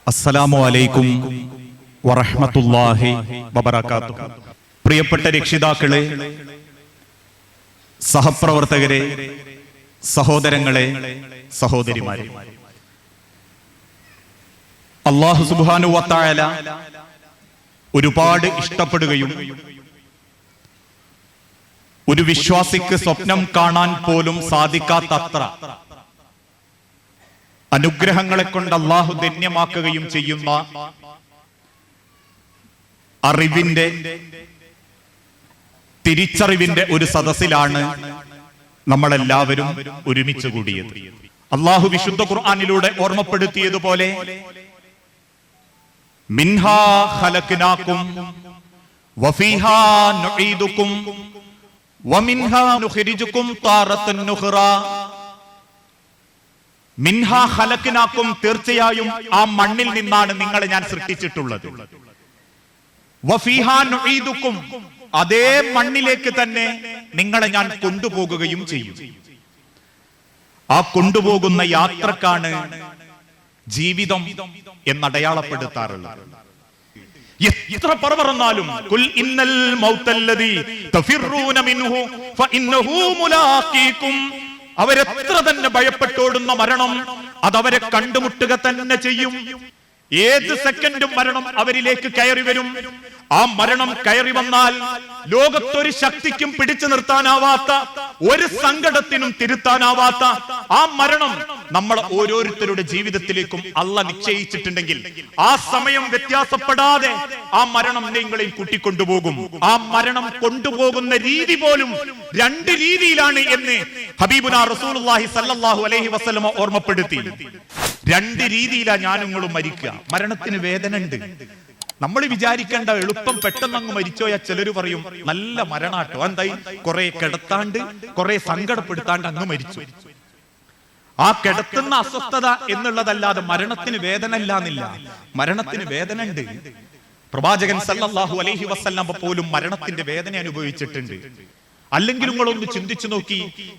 അസ്സലാമു അലൈക്കും വറഹ്മത്തുള്ളാഹി വബറകാതുഹു. പ്രിയപ്പെട്ട രക്ഷിതാക്കളെ, സഹപ്രവർത്തകരെ, സഹോദരങ്ങളെ, സഹോദരിമാരെ, അല്ലാഹു സുബ്ഹാനഹു വ തആല ഒരുപാട് ഇഷ്ടപ്പെടുകയും ഒരു വിശ്വാസിക്ക് സ്വപ്നം കാണാൻ പോലും സാധിക്കാത്തത്ര അനുഗ്രഹങ്ങളെ കൊണ്ട് അല്ലാഹു ധന്യമാക്കുകയും ചെയ്യുന്ന അറിവിന്റെ, തിരിച്ചറിവിന്റെ ഒരു സദസ്സിലാണ് നമ്മളെല്ലാവരും ഒരുമിച്ച് കൂടിയത്. അല്ലാഹു വിശുദ്ധ ഖുർആനിലൂടെ ഓർമ്മപ്പെടുത്തിയതുപോലെ മിൻഹാ ഖലഖനാകും വഫീഹാ നുഈദുകും വമിൻഹാ നുഖ്രിജുകും താറത്തൻ നുഖ്റാ. മിൻഹാ ഖലഖനാകും, തീർച്ചയായും ആ മണ്ണിൽ നിന്നാണ് നിങ്ങളെ ഞാൻ സൃഷ്ടിച്ചിട്ടുള്ളത്. വഫീഹാ നുഈദുകും, അതേ മണ്ണിലേക്ക് തന്നെ നിങ്ങളെ ഞാൻ കൊണ്ടുപോകുകയും ചെയ്യും. ആ കൊണ്ടുപോകുന്ന യാത്രക്കാണ് ജീവിതം എന്നടയാളപ്പെടുത്താറുള്ളത്. എത്ര പറവറന്നാലും ഖുൽ ഇന്നൽ മൗതല്ലദീ തഫിറൂന മിൻഹു ഫഇന്നഹു മുലാഖീകും, അവരെത്ര തന്നെ ഭയപ്പെട്ടോടുന്ന മരണം അതവരെ കണ്ടുമുട്ടുക തന്നെ ചെയ്യും. ഏത് സെക്കൻഡും മരണം അവരിലേക്ക് കയറി വരും. ആ മരണം കയറി വന്നാൽ ലോകത്തൊരു ശക്തിക്കും പിടിച്ചു നിർത്താനാവാത്ത, ഒരു സങ്കടത്തിനും തിരുത്താനാവാത്ത ആ മരണം നമ്മൾ ഓരോരുത്തരുടെ ജീവിതത്തിലേക്കും അള്ളാഹ് നിശ്ചയിച്ചിട്ടുണ്ടെങ്കിൽ ആ സമയം വ്യത്യാസപ്പെടാതെ ആ മരണം നിങ്ങളെയും കൂട്ടിക്കൊണ്ടുപോകും. ആ മരണം കൊണ്ടുപോകുന്ന രീതി പോലും രണ്ട് രീതിയിലാണ് എന്ന് ഹബീബുനാ റസൂലുള്ളാഹി സ്വല്ലല്ലാഹു അലൈഹി വസല്ലമ ഓർമ്മപ്പെടുത്തി. രണ്ട് രീതിയിലാ ഞാനുങ്ങളും മരിക്കുക. മരണത്തിന് വേദന ഉണ്ട്. നമ്മൾ വിചാരിക്കേണ്ട എളുപ്പം പെട്ടെന്ന് അങ്ങ് മരിച്ചോയാ ചിലര് പറയും നല്ല മരണാട്ടോ, എന്തായി കുറെ കിടത്താണ്ട് കുറെ സങ്കടപ്പെടുത്താണ്ട് അങ്ങ് മരിച്ചു. ആ കിടത്തുന്ന അസ്വസ്ഥത എന്നുള്ളതല്ലാതെ മരണത്തിന് വേദന ഇല്ലാന്നില്ല. മരണത്തിന് വേദന ഉണ്ട്. പ്രവാചകൻ സല്ലല്ലാഹു അലൈഹി വസല്ലം പോലും മരണത്തിന്റെ വേദന അനുഭവിച്ചിട്ടുണ്ട്. അല്ലെങ്കിൽ നിങ്ങളൊന്ന് ചിന്തിച്ചു നോക്കി,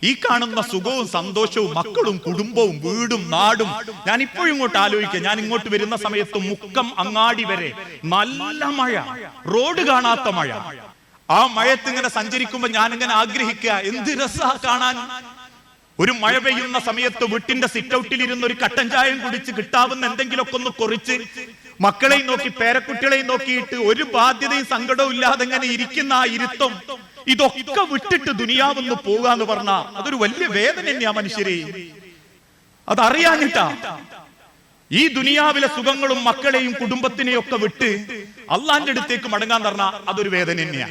ഈ കാണുന്ന സുഖവും സന്തോഷവും മക്കളും കുടുംബവും വീടും നാടും, ഞാൻ ഇപ്പോഴും ഇങ്ങോട്ട് ആലോചിക്കുക. ഞാൻ ഇങ്ങോട്ട് വരുന്ന സമയത്ത് മുക്കം അങ്ങാടി വരെ നല്ല മഴ, റോഡ് കാണാത്ത മഴ. ആ മഴയത്ത് ഇങ്ങനെ സഞ്ചരിക്കുമ്പോ ഞാനിങ്ങനെ ആഗ്രഹിക്കുക, എന്ത് രസാ കാണാൻ. ഒരു മഴ പെയ്യുന്ന സമയത്ത് വീട്ടിന്റെ സിറ്റ് ഔട്ടിൽ ഇരുന്ന് ഒരു കട്ടൻ ചായയും കുടിച്ച് കിട്ടാവുന്ന എന്തെങ്കിലുമൊക്കെ ഒന്ന് കുറിച്ച് മക്കളെയും നോക്കി പേരക്കുട്ടികളെയും നോക്കിയിട്ട് ഒരു ബാധ്യതയും സങ്കടവും ഇല്ലാതെ ഇങ്ങനെ ഇരിക്കുന്ന ആ ഇരുത്തം, ഇതൊക്കെ വിട്ടിട്ട് ദുനിയാവെന്ന് പോകാന്ന് പറഞ്ഞാ അതൊരു വലിയ വേദന തന്നെയാ മനുഷ്യരെ. അതറിയാഞ്ഞിട്ടാ ഈ ദുനിയാവിലെ സുഖങ്ങളും മക്കളെയും കുടുംബത്തിനെയും ഒക്കെ വിട്ട് അള്ളാന്റെ അടുത്തേക്ക് മടങ്ങാൻ പറഞ്ഞാ അതൊരു വേദന തന്നെയാ.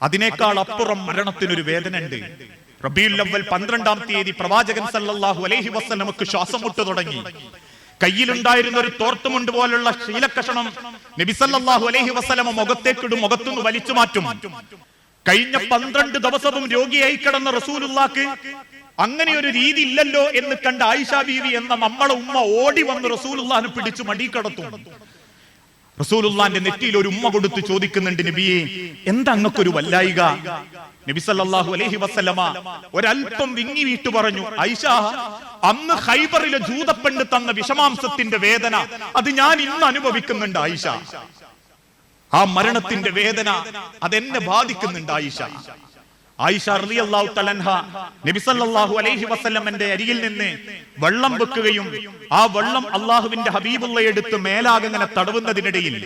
അതിനേക്കാൾ അപ്പുറം മരണത്തിനൊരു വേദന ഉണ്ട്. റബീഉൽ അവ്വൽ 12-ാം തീയതി പ്രവാചകൻ സല്ലല്ലാഹു അലൈഹി വസല്ലമക്ക് ശ്വാസം മുട്ട് തുടങ്ങി. കയ്യിലുണ്ടായിരുന്ന ഒരു തോർത്തുമുണ്ട് പോലുള്ള ശീലക്കഷണം നബി സല്ലല്ലാഹു അലൈഹി വസല്ലമ മുഖത്തേക്കിടും, മുഖത്തുനിന്ന് വലിച്ചു മാറ്റും. കഴിഞ്ഞ 12 ദിവസവും രോഗിയായി കിടന്ന റസൂലുള്ളാക്ക് അങ്ങനെ ഒരു രീതി ഇല്ലല്ലോ എന്ന് കണ്ട ആയിഷ ബീവി എന്ന നമ്മളെ ഉമ്മ ഓടി വന്ന് റസൂലുള്ളാഹിനെ പിടിച്ചു മടി കടത്തും. റസൂലുള്ളാഹിന്റെ നെറ്റിയിൽ ഒരു ഉമ്മ കൊടുത്ത് ചോദിക്കുന്നുണ്ട്, നബിയെ എന്താ അങ്ങക്കൊരു വല്ലായിക? നബി സല്ലല്ലാഹു അലൈഹി വസല്ലമ ഒരൽപ്പം വിങ്ങി വീട്ടു പറഞ്ഞു, ആയിഷ, അന്ന് ഖൈബറിലെ ജൂതപ്പെണ്ണ് തന്ന വിഷമാംസത്തിന്റെ വേദന അത് ഞാൻ ഇന്ന് അനുഭവിക്കുന്നുണ്ട് ആയിഷ. ആ മരണത്തിന്റെ വേദന അതെന്നെ ബാധിക്കുന്നുണ്ട് ആയിഷ. ആയിഷ റളിയല്ലാഹു തആല അൻഹ നബി സല്ലല്ലാഹു അലൈഹി വസല്ലമന്റെ അരികിൽ നിന്ന് വെള്ളം വെക്കുകയും ആ വെള്ളം അല്ലാഹുവിന്റെ ഹബീബുള്ളയെ എടുത്ത് മേലാകെ ഇങ്ങനെ തടവുന്നതിനിടയിൽ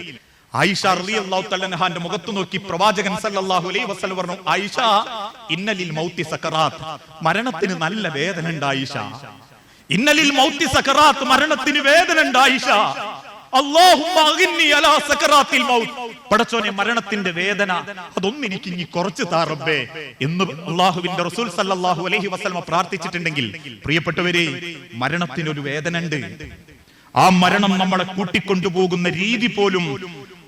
ആയിഷ റളിയല്ലാഹു തആല അൻഹാന്റെ മുഖത്ത് നോക്കി പ്രവാചകൻ സല്ലല്ലാഹു അലൈഹി വസല്ലം പറഞ്ഞു, ആയിഷ, ഇന്നലിൽ മൗത്തി സക്കറാത്ത്, മരണത്തിന് നല്ല വേദന ഉണ്ട് ആയിഷ. ഇന്നലിൽ മൗത്തി സക്കറാത്ത്, മരണത്തിന് വേദന ഉണ്ട് ആയിഷ. അല്ലാഹുമ്മ അഗ്നി അലാ സക്കറാത്തിൽ മൗത്ത്, പടച്ചോനെ മരണത്തിന്റെ വേദന അതൊന്നും എനിക്ക് ഇനി കുറച്ച് താ റബ്ബേ എന്ന് അല്ലാഹുവിന്റെ റസൂൽ സല്ലല്ലാഹു അലൈഹി വസല്ലം പ്രാർത്ഥിച്ചിട്ടുണ്ടെങ്കിൽ, പ്രിയപ്പെട്ടവരെ, മരണത്തിനൊരു വേദന ഉണ്ട്. ആ മരണം നമ്മളെ കൂട്ടിക്കൊണ്ടുപോകുന്ന രീതി പോലും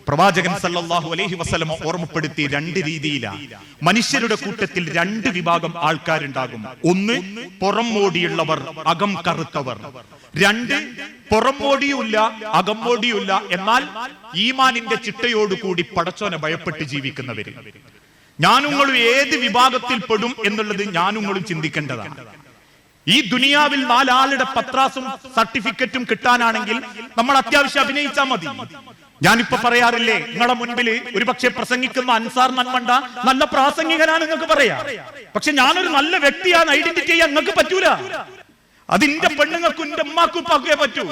പ്രവാചകൻ സല്ലല്ലാഹു അലൈഹി വസല്ലം ഓർമ്മപ്പെടുത്തി. രണ്ട് രീതിയിലാണ്. മനുഷ്യരുടെ കൂട്ടത്തിൽ രണ്ട് വിഭാഗം ആൾക്കാരുണ്ടാകും. ഒന്ന്, പുറം മോടിയുള്ളവർ, അകം കറുത്തവർ. രണ്ട്, പുറം മോടിയുമില്ല അകം മോടിയുമില്ല, എന്നാൽ ഈമാനിന്റെ ചിട്ടയോടുകൂടി പടച്ചോനെ ഭയപ്പെട്ട് ജീവിക്കുന്നവര്. ഞാനുങ്ങളും ഏത് വിഭാഗത്തിൽ പെടും എന്നുള്ളത് ഞാനുങ്ങളും ചിന്തിക്കേണ്ടതാണ്. ഈ ദുനിയാവിൽ 4 ആളുടെ പത്രാസും സർട്ടിഫിക്കറ്റും കിട്ടാനാണെങ്കിൽ നമ്മൾ അത്യാവശ്യം അഭിനയിച്ചാൽ മതി. ഞാനിപ്പോ പറയാറില്ലേ, നിങ്ങളെ മുൻപിൽ ഒരുപക്ഷെ പ്രസംഗിക്കുന്ന അൻസാർ നന്മണ്ട നല്ല പ്രാസംഗികനാണ് നിങ്ങൾക്ക് പറയാം. പക്ഷെ ഞാനൊരു നല്ല വ്യക്തിയാണ് ഐഡന്റിറ്റി ചെയ്യാൻ നിങ്ങൾക്ക് പറ്റൂല. അതിന്റെ പെണ്ണുങ്ങൾക്കും എന്റെ ഉമ്മാക്കും ഉപ്പാക്കേ പറ്റൂ.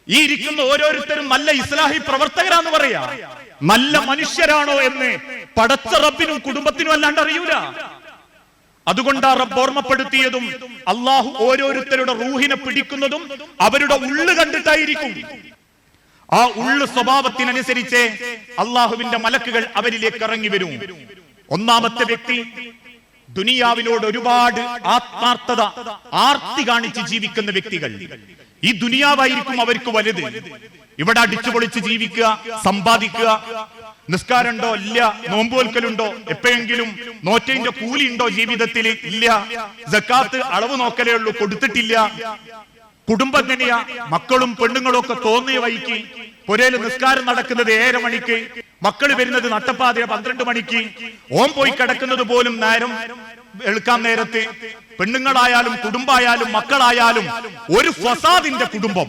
ഈ ഇരിക്കുന്ന ഓരോരുത്തരും നല്ല ഇസ്ലാഹി പ്രവർത്തകരാന്ന് പറയാ. നല്ല മനുഷ്യരാണോ എന്ന് പടച്ച റബ്ബിനും കുടുംബത്തിനും അല്ലാണ്ട് അറിയൂല. അതുകൊണ്ടാ റബ്ബ് ഓർമ്മപ്പെടുത്തിയതും അള്ളാഹു ഓരോരുത്തരുടെ റൂഹിനെ പിടിക്കുന്നതും അവരുടെ ഉള്ളു കണ്ടിട്ടായിരിക്കും. ആ ഉള്ളു സ്വഭാവത്തിനനുസരിച്ച് അള്ളാഹുവിന്റെ മലക്കുകൾ അവരിലേക്ക് ഇറങ്ങി വരും. ഒന്നാമത്തെ വ്യക്തി ദുനിയാവിനോട് ഒരുപാട് ആത്മാർത്ഥത, ആർത്തി കാണിച്ച് ജീവിക്കുന്ന വ്യക്തികൾ. ഈ ദുനിയാവായിരിക്കും അവർക്ക് വലുത്. ഇവിടെ അടിച്ചുപൊളിച്ച് ജീവിക്കുക, സമ്പാദിക്കുക. നിസ്കാരമുണ്ടോ? ഇല്ല. നോമ്പുവൽക്കലുണ്ടോ? എപ്പോഴെങ്കിലും നോറ്റതിന്റെ കൂലി ഉണ്ടോ ജീവിതത്തിൽ? ഇല്ല. സക്കാത്ത് അളവ് നോക്കലേ ഉള്ളൂ, കൊടുത്തിട്ടില്ല. കുടുംബം എങ്ങനെയാ? മക്കളും പെണ്ണുങ്ങളും ഒക്കെ തോന്നിയ വഴിക്ക്. പുരയിൽ നിസ്കാരം നടക്കുന്നത് 7:30 മണിക്ക്, മക്കള് വരുന്നത് നട്ടപ്പാതിര 12 മണിക്ക്, ഓൻ പോയി കിടക്കുന്നത് പോലും നേരം എടുക്കാൻ നേരത്ത്. പെണ്ണുങ്ങളായാലും കുടുംബായാലും മക്കളായാലും ഒരു ഫസാദിന്റെ കുടുംബം.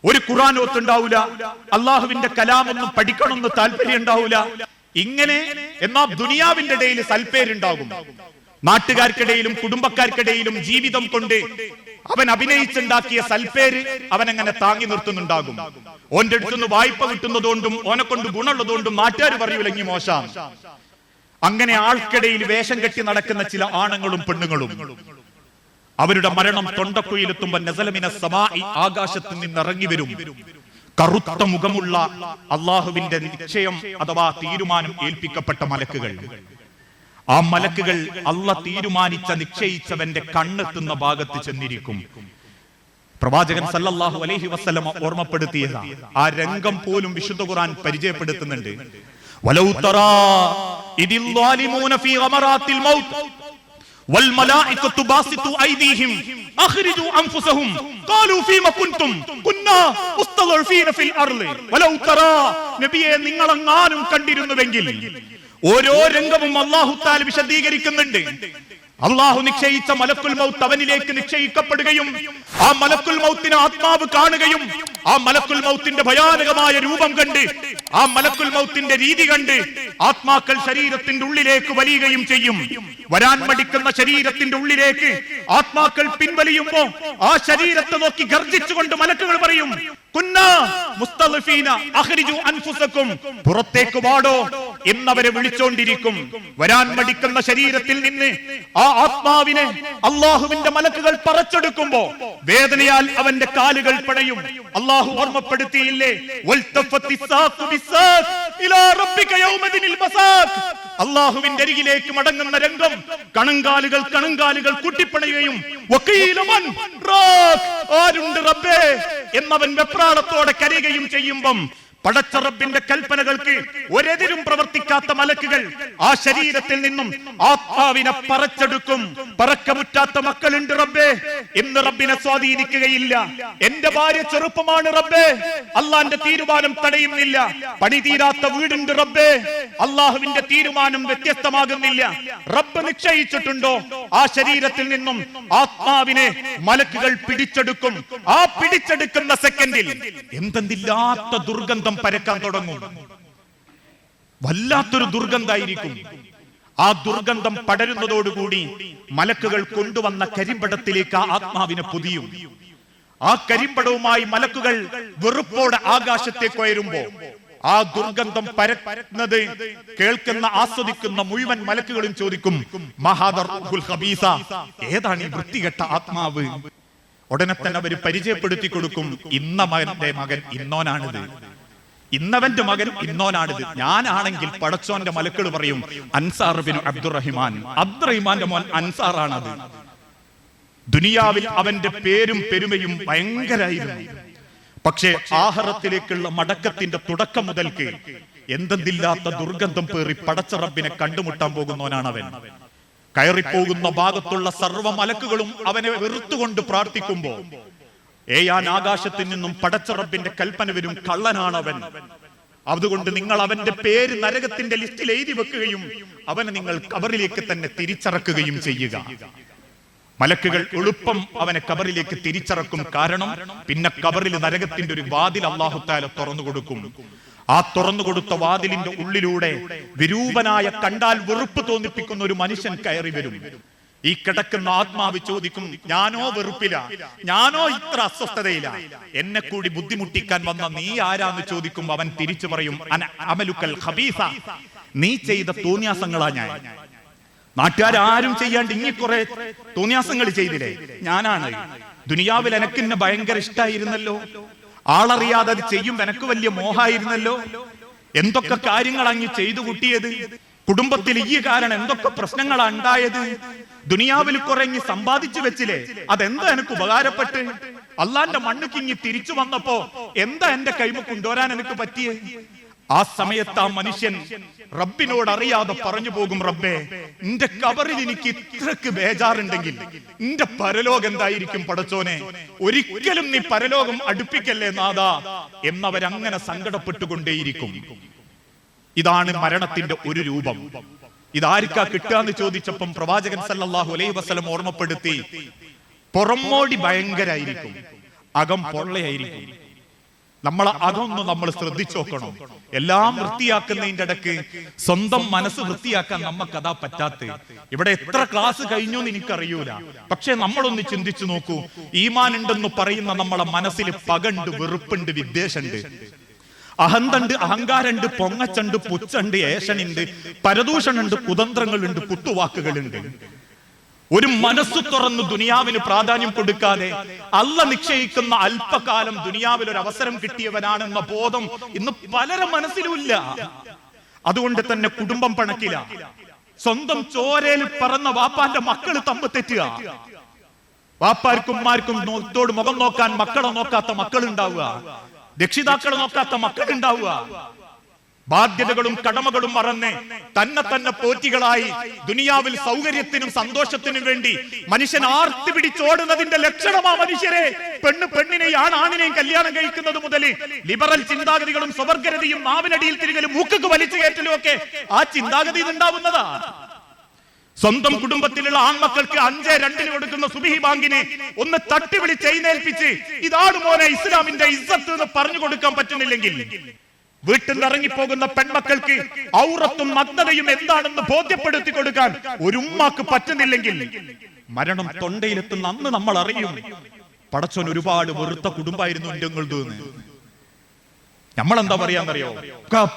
ഒരു ഖുർആൻ ഓത്തുണ്ടാവൂല, അള്ളാഹുവിന്റെ കലാമൊന്നും പഠിക്കണമെന്ന് താല്പര്യം ഉണ്ടാവൂല. ഇങ്ങനെ എന്നാ ദുനിയാവിന്റെ ഇടയിൽ സൽപ്പേരുണ്ടാകും. നാട്ടുകാർക്കിടയിലും കുടുംബക്കാർക്കിടയിലും ജീവിതം കൊണ്ട് അവൻ അഭിനയിച്ചുണ്ടാക്കിയ സൽപ്പേര് അവനങ്ങനെ താങ്ങി നിർത്തുന്നുണ്ടാകും. ഓന്റെ അടുത്തുനിന്ന് വായ്പ കിട്ടുന്നതുകൊണ്ടും ഓനെ കൊണ്ട് ഗുണമുള്ളതുകൊണ്ടും നാട്ടുകാർ പറയൂല ഇനി മോശം. അങ്ങനെ ആൾക്കിടയിൽ വേഷം കെട്ടി നടക്കുന്ന ചില ആണുങ്ങളും പെണ്ണുങ്ങളും അവരുടെ മരണം തൊണ്ടക്കുയിലെത്തുമ്പോൾ നസലമിന സമാഇ, ആകാശത്ത് നിന്ന് ഇറങ്ങി വരും കറുത്ത മുഖമുള്ള അള്ളാഹുവിന്റെ നിശ്ചയം അഥവാ തീരുമാനം ഏൽപ്പിക്കപ്പെട്ട മലക്കുകൾ. ആ മലക്കുകൾ അള്ളാഹ് തീരുമാനിച്ച നിശ്ചയിച്ചവന്റെ കണ്ണെത്തുന്ന ഭാഗത്ത് ചെന്നിരിക്കും. പ്രവാചകൻ സല്ലല്ലാഹു അലൈഹി വസല്ലമ ഓർമ്മപ്പെടുത്തിയതാ. ആ രംഗം പോലും വിശുദ്ധ ഖുർആൻ പരിചയപ്പെടുത്തുന്നുണ്ട്. വലൗ തറാ ഇദിൽ ളാലിമൂന ഫീ ഗമറാത്തിൽ മൗത്ത് വൽ മലായികതു ബാസിതു ഐദീഹിം അഖ്രിജു അൻഫുസഹും ഖാലൂ ഫീമ കുൻതും കുന്നാ മുസ്തദഫീന ഫിൽ അർളി. വലൗ തറാ, നബിയെ നിങ്ങളെങ്ങാനും കണ്ടിരുന്നുവെങ്കിൽ. ഓരോ രംഗവും അല്ലാഹു തആല വിശദീകരിക്കുന്നുണ്ട്. അള്ളാഹു നിശ്ചയിച്ച മലക്കുൽ മൗത്ത് അവനിലേക്ക് നിശ്ചയിക്കപ്പെടുകയും ആ മലക്കുൽ മൗത്തിനെ ആത്മാവ് കാണുകയും ആ മലക്കുൽ മൗത്തിന്റെ ഭയാനകമായ രൂപം കണ്ട് ആ മലക്കുൽ മൗത്തിന്റെ രീതി കണ്ട് ആത്മാക്കൾ ശരീരത്തിന്റെ ഉള്ളിലേക്ക് വലിയുകയും ചെയ്യും. വരാൻ മടിക്കുന്ന ശരീരത്തിന്റെ ഉള്ളിലേക്ക് ആത്മാക്കൾ പിൻവലിയുമ്പോ ആ ശരീരത്തെ നോക്കി ഗർജിച്ചുകൊണ്ട് മലക്കുകൾ പറയും, കുന്നാ മുസ്തദഫീന അഖ്രിജു അൻഫുസകും, പുറത്തേക്ക് വാടോ എന്നവരെ വിളിച്ചോണ്ടിരിക്കും. വരാൻ മടിക്കുന്ന ശരീരത്തിൽ നിന്ന് ആ ആത്മാവിനെ അള്ളാഹുവിന്റെ മലക്കുകൾ പറച്ചെടുക്കുമ്പോ വേദനയാൽ അവന്റെ കാലുകൾ പടയും. അള്ളാഹു ഓർമ്മപ്പെടുത്തിയില്ലേ, അള്ളാഹുവിന്റെ അരികിലേക്ക് മടങ്ങുന്ന രംഗം കണങ്കാലുകൾ കൂട്ടിപ്പണയുകയും ആരുണ്ട് റബ്ബേ എന്നവൻ വെപ്രാളത്തോടെ കരയുകയും ചെയ്യുമ്പം പടച്ച റബ്ബിന്റെ കൽപ്പനകൾക്ക് ഒരെതിരും പ്രവർത്തിക്കാത്ത മലക്കുകൾ ആ ശരീരത്തിൽ നിന്നും ആത്മാവിനെ പറച്ചെടുക്കും. പറക്കമുറ്റാത്ത മക്കളുണ്ട് റബ്ബേ, ഇന്ന് റബ്ബിനെ സ്വാധീനിക്കുകയില്ല. എന്റെ ഭാര്യ ചെറുപ്പമാണ് റബ്ബേ, അള്ളാന്റെ തീരുമാനം തടയുന്നില്ല. പണി തീരാത്ത വീടുണ്ട് റബ്ബേ, അള്ളാഹുവിന്റെ തീരുമാനം വ്യത്യസ്തമാകുന്നില്ല. റബ്ബ് നിശ്ചയിച്ചിട്ടുണ്ടോ ആ ശരീരത്തിൽ നിന്നും ആത്മാവിനെ മലക്കുകൾ പിടിച്ചെടുക്കും. ആ പിടിച്ചെടുക്കുന്ന സെക്കൻഡിൽ എന്തെന്നില്ലാത്ത ദുർഗന്ധം പരക്കാൻ തുടങ്ങും. വല്ലാത്തൊരു ദുർഗന്ധായിരിക്കും. ആ ദുർഗന്ധം പടരുന്നതോടുകൂടി മലക്കുകൾ കൊണ്ടുവന്ന കരിമ്പടത്തിലേക്ക് ആ ആത്മാവിനെ പൊതിയും. ആ കരിമ്പടവുമായി മലക്കുകൾ വെറുപ്പോടെ ആകാശത്തേക്ക് ഉയരുമ്പോ ആ ദുർഗന്ധം പരക്കുന്നത് കേൾക്കുന്ന ആസ്വദിക്കുന്ന മുഴുവൻ മലക്കുകളും ചോദിക്കും, ഏതാണ് ഈ വൃത്തികെട്ട ആത്മാവ്? ഉടനെ തന്നെ അവര് പരിചയപ്പെടുത്തി കൊടുക്കും, ഇന്നവന്റെ മകൻ ഇന്നോനാണിത്, ഇന്നവന്റെ മകൻ ഇന്നോനാണിത്. ഞാനാണെങ്കിൽ പടച്ചോന്റെ മലക്കുകൾ പറയും, അൻസാർ ബിൻ അബ്ദുറഹിമാന്റെ മോൻ അൻസാറാണത്. ദുനിയാവിൽ അവന്റെ പേരും പെരുമയും ഭയങ്കരായിരുന്നു. പക്ഷേ ആഖിറത്തിലേക്കുള്ള മടക്കത്തിന്റെ തുടക്കം മുതൽക്ക് എന്തെന്നില്ലാത്ത ദുർഗന്ധം പേറി പടച്ച റബ്ബിനെ കണ്ടുമുട്ടാൻ പോകുന്നവനാണ് അവൻ. കയറിപ്പോകുന്ന ഭാഗത്തുള്ള സർവ്വ മലക്കുകളും അവനെ വെറുത്തുകൊണ്ട് പ്രാർത്ഥിക്കുമ്പോ ഏയാൻ ആകാശത്തിൽ നിന്നും പടച്ച റബ്ബിന്റെ കൽപ്പന വരും, കള്ളനാണവൻ. അതുകൊണ്ട് നിങ്ങൾ അവന്റെ പേര് നരകത്തിന്റെ ലിസ്റ്റിൽ എഴുതി വെക്കുകയും അവനെ നിങ്ങൾ ഖബറിലേക്ക് തന്നെ തിരിച്ചറക്കുകയും ചെയ്യുക. മലക്കുകൾ എളുപ്പം അവനെ ഖബറിലേക്ക് തിരിച്ചിറക്കും. കാരണം പിന്നെ ഖബറിൽ നരകത്തിന്റെ ഒരു വാതിൽ അല്ലാഹു തആല തുറന്നു കൊടുക്കും. ആ തുറന്നു കൊടുത്ത വാതിലിന്റെ ഉള്ളിലൂടെ വിരൂപനായ, കണ്ടാൽ വെറുപ്പ് തോന്നിപ്പിക്കുന്ന ഒരു മനുഷ്യൻ കയറി വരും. ഈ കിടക്കുന്ന ആത്മാവ് ചോദിക്കും, ഞാനോ വെറുപ്പില്ല, ഞാനോ ഇത്ര അസ്വസ്ഥതയില്ല, എന്നെ കൂടി ബുദ്ധിമുട്ടിക്കാൻ വന്ന നീ ആരാന്ന് ചോദിക്കും. അവൻ തിരിച്ചു പറയും, അമലുക്കൽ ഖബീസ, നീ ചെയ്ത തോന്നിയാസങ്ങളാ ഞാൻ. നാട്ടുകാരും ചെയ്യാണ്ട് ഇനി കുറെ തോന്നിയാസങ്ങൾ ചെയ്തില്ലേ, ഞാനാണ്. ദുനിയാവിൽ എനക്കെന്നെ ഭയങ്കര ഇഷ്ടായിരുന്നല്ലോ, ആളറിയാതെ അത് ചെയ്യും എനക്ക് വലിയ മോഹായിരുന്നല്ലോ, എന്തൊക്കെ കാര്യങ്ങൾ അങ്ങ് ചെയ്തു കൂട്ടിയത്, കുടുംബത്തിൽ ഈ കാരണം എന്തൊക്കെ പ്രശ്നങ്ങളാ ഉണ്ടായത്, ദുനിയാവിൽ കുറെ ഇങ്ങ് സമ്പാദിച്ചു വെച്ചില്ലേ, അതെന്താ എനിക്ക് ഉപകാരപ്പെട്ട്, അള്ളാന്റെ മണ്ണുക്ക് ഇങ്ങ് തിരിച്ചു വന്നപ്പോ എന്താ എന്റെ കൈമ കൊണ്ടുവരാൻ എനിക്ക് പറ്റിയേ. ആ സമയത്ത് ആ മനുഷ്യൻ റബ്ബിനോട് അറിയാതെ പറഞ്ഞു പോകും, റബ്ബേ, നിന്റെ ഖബറിൽ എനിക്ക് ഇത്രക്ക് ബേജാറുണ്ടെങ്കിൽ നിന്റെ പരലോകം എന്തായിരിക്കും പടച്ചോനെ, ഒരിക്കലും നീ പരലോകം അടുപ്പിക്കല്ലേ നാഥാ എന്നവരങ്ങനെ സങ്കടപ്പെട്ടുകൊണ്ടേയിരിക്കും. ഇതാണ് മരണത്തിന്റെ ഒരു രൂപം. ഇതാർക്കാ കിട്ടാന്ന് ചോദിച്ചപ്പം പ്രവാചകൻ സല്ലല്ലാഹു അലൈഹി വസല്ലം ഓർമ്മപ്പെടുത്തി, പുറമോടി ഭയങ്കരായിരിക്കും, അകം പൊള്ളയായിരിക്കും. നമ്മളെ അതൊന്ന് നമ്മൾ ശ്രദ്ധിച്ചു നോക്കണം. എല്ലാം വൃത്തിയാക്കുന്നതിന്റെ ഇടക്ക് സ്വന്തം മനസ്സ് വൃത്തിയാക്കാൻ നമുക്ക് അതാ പറ്റാത്ത. ഇവിടെ എത്ര ക്ലാസ് കഴിഞ്ഞു എന്ന് എനിക്കറിയൂല, പക്ഷെ നമ്മളൊന്ന് ചിന്തിച്ചു നോക്കൂ. ഈമാൻ ഉണ്ടെന്ന് പറയുന്ന നമ്മളെ മനസ്സിൽ പകണ്ട്, വെറുപ്പുണ്ട്, വിദ്വേഷമുണ്ട്, അഹന്തണ്ട്, അഹങ്കാരമുണ്ട്, പൊങ്ങച്ചുണ്ട്, പുച്ഛണ്ട്, ഏഷനുണ്ട്, പരദൂഷണുണ്ട്, കുതന്ത്രങ്ങളുണ്ട്, കുത്തുവാക്കുകളുണ്ട്. ഒരു മനസ്സ് തുറന്ന് ദുനിയാവിന് പ്രാധാന്യം കൊടുക്കാതെ അള്ള നിശ്ചയിക്കുന്ന അല്പകാലം ദുനിയാവിൽ ഒരു അവസരം കിട്ടിയവനാണെന്ന ബോധം ഇന്ന് പലരും മനസ്സിലുമില്ല. അതുകൊണ്ട് തന്നെ കുടുംബം പണക്കില്ല, സ്വന്തം ചോരയിൽ പറന്ന വാപ്പാന്റെ മക്കള് തമ്പ് തെറ്റുക, വാപ്പാർക്കും ഉമ്മാർക്കും നോത്തോട് മുഖം നോക്കാൻ മക്കളെ നോക്കാത്ത മക്കളുണ്ടാവുക, രക്ഷിതാക്കളെ നോക്കാത്ത മക്കളുണ്ടാവുക, ബാധ്യതകളും കടമകളും മറന്ന് തന്നെ പോറ്റികളായി ദുനിയാവിൽ സൗകര്യത്തിനും സന്തോഷത്തിനും വേണ്ടി മനുഷ്യൻ ആർത്തി പിടിച്ചോടുന്നതിന്റെ ലക്ഷണമാ മനുഷ്യരെ. പെണ്ണിനെയും ആണിനെയും കല്യാണം കഴിക്കുന്നത് മുതൽ ലിബറൽ ചിന്താഗതികളും സ്വവർഗരതിയും നാവിനടിയിൽ തിരികലും മൂക്കക്ക് വലിച്ചു കയറ്റലും ഒക്കെ ആ ചിന്താഗതി ഉണ്ടാവുന്നതാ. സ്വന്തം കുടുംബത്തിലുള്ള ആൺമക്കൾക്ക് 5-2 കൊടുക്കുന്ന സുബഹി ബാങ്കിനെ ഒന്ന് തട്ടി വിളിച്ച് എഴുന്നേൽപ്പിച്ച് ഇതാണ് മോനെ ഇസ്ലാമിന്റെ ഇസ്സത്ത് എന്ന് പറഞ്ഞു കൊടുക്കാൻ പറ്റുന്നില്ലെങ്കിൽ, വീട്ടിൽ നിന്ന് ഇറങ്ങിപ്പോകുന്ന പെൺമക്കൾക്ക് ഔറത്തും നഗ്നതയും എന്താണെന്ന് ബോധ്യപ്പെടുത്തി കൊടുക്കാൻ ഒരു ഉമ്മാക്ക് പറ്റുന്നില്ലെങ്കിൽ, മരണം തൊണ്ടയിലെത്തുന്ന അന്ന് നമ്മൾ അറിയും, പടച്ചോൻ ഒരുപാട് വെറുത്ത കുടുംബമായിരുന്നു എന്റെങ്ങളത്. നമ്മളെന്താ പറയാന്നറിയോ,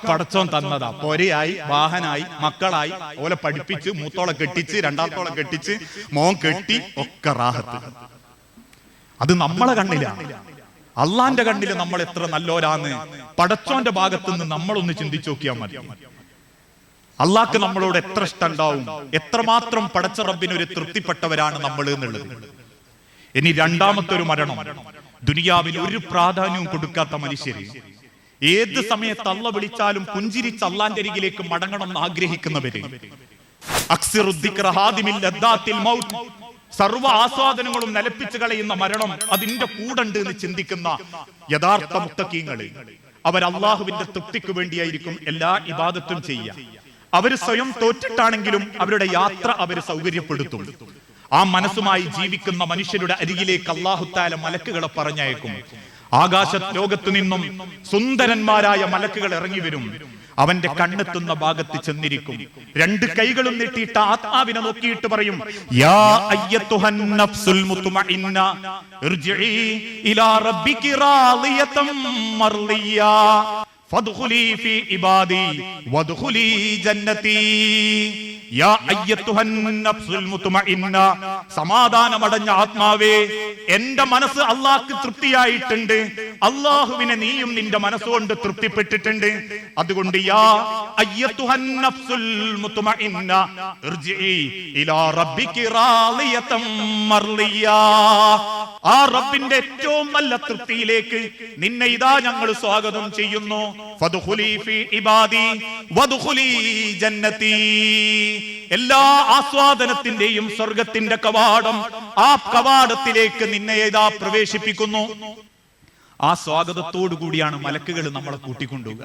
പടച്ചോൻ തന്നതാ, പൊരയായി, വാഹനായി, മക്കളായി, ഓലെ പഠിപ്പിച്ച്, മൂത്തോളെ കെട്ടിച്ച്, രണ്ടാമത്തോളെ കെട്ടിച്ച്, മോൻ കെട്ടി, ഒക്കെ റാഹത്ത്. അത് നമ്മളെ കണ്ണിലാണ്. അള്ളാന്റെ കണ്ണില് നമ്മൾ എത്ര നല്ലോരാന്ന് പടച്ചോന്റെ ഭാഗത്ത് നിന്ന് നമ്മളൊന്ന് ചിന്തിച്ചു നോക്കിയാൽ മതി. അള്ളാഹ്ക്ക് നമ്മളോട് എത്ര ഇഷ്ടം ഉണ്ടാവും, എത്രമാത്രം പടച്ച റബ്ബിന് ഒരു തൃപ്തിപ്പെട്ടവരാണ് നമ്മൾ എന്നുള്ളത്. ഇനി രണ്ടാമത്തെ ഒരു മരണം, ദുനിയാവിൽ ഒരു പ്രാധാന്യവും കൊടുക്കാത്ത മനുഷ്യര്, ഏത് സമയത്ത് അള്ള വിളിച്ചാലും പുഞ്ചിരിച്ച് അള്ളാന്റെ അരികിലേക്ക് മടങ്ങണം എന്ന് ആഗ്രഹിക്കുന്നവര്, സർവ ആസ്വാദനങ്ങളും നിലപ്പിച്ചു കളയുന്ന മരണം അതിന്റെ കൂടെണ്ട് എന്ന് ചിന്തിക്കുന്ന യഥാർത്ഥ മുത്തഖീങ്ങള്, അവർ അള്ളാഹുവിന്റെ തൃപ്തിക്ക് വേണ്ടിയായിരിക്കും എല്ലാ ഇബാദത്തും ചെയ്യുക. അവര് സ്വയം തോറ്റിട്ടാണെങ്കിലും അവരുടെ യാത്ര അവര് സൗകര്യപ്പെടുത്തും. ആ മനസ്സുമായി ജീവിക്കുന്ന മനുഷ്യരുടെ അരികിലേക്ക് അല്ലാഹു തആല മലക്കുകളെ പറഞ്ഞയക്കും. ആകാശ ലോകത്തു നിന്നും സുന്ദരന്മാരായ മലക്കുകൾ ഇറങ്ങി വരും. അവന്റെ കണ്ണെത്തുന്ന ഭാഗത്ത് ചെന്നിരിക്കും. 2 കൈകളും നീട്ടിയിട്ട് ആത്മാവിനെ നോക്കിയിട്ട് പറയും, യാ അയ്യത്തുഹൻ നഫ്സുൽ മുത്മഇന്ന ഇർജിഇ ഇലാ റബ്ബികി റാളിയതൻ മർളിയ ഫദ്ഖുലി ഫീ ഇബാദി വദ്ഖുലി ജന്നതി. യാ അയ്യത്തുഹൻ നഫ്സുൽ മുത്മഇന്ന, സമാധാനമടഞ്ഞ ആത്മാവേ, എന്റെ മനസ്സ് അള്ളാഹ്ക്ക് തൃപ്തിയായിട്ടുണ്ട്, അള്ളാഹുവിനെ നീയും നിന്റെ മനസ്സുകൊണ്ട് തൃപ്തിപ്പെട്ടിട്ടുണ്ട്. അതുകൊണ്ട് യാ അയ്യത്തുഹൻ നഫ്സുൽ മുത്മഇന്ന ഇർജിഇ ഇലാ റബ്ബികി റാളിയതൻ മർളിയ. ആ റബ്ബിന്റെ ഏറ്റവും നല്ല തൃപ്തിയിലേക്ക് നിന്നെ ഇതാ ഞങ്ങൾ സ്വാഗതം ചെയ്യുന്നു. ഫദ്ഖുലി ഫീ ഇബാദി വദ്ഖുലി ജന്നതി. എല്ലാ ആസ്വാദനത്തിന്റെയും സ്വർഗത്തിന്റെ കവാടം, ആ കവാടത്തിലേക്ക് നിന്നെ ഇതാ പ്രവേശിപ്പിക്കുന്നു. ആ സ്വാഗതത്തോടു കൂടിയാണ് മലക്കുകൾ നമ്മളെ കൂട്ടിക്കൊണ്ടുപോവുക.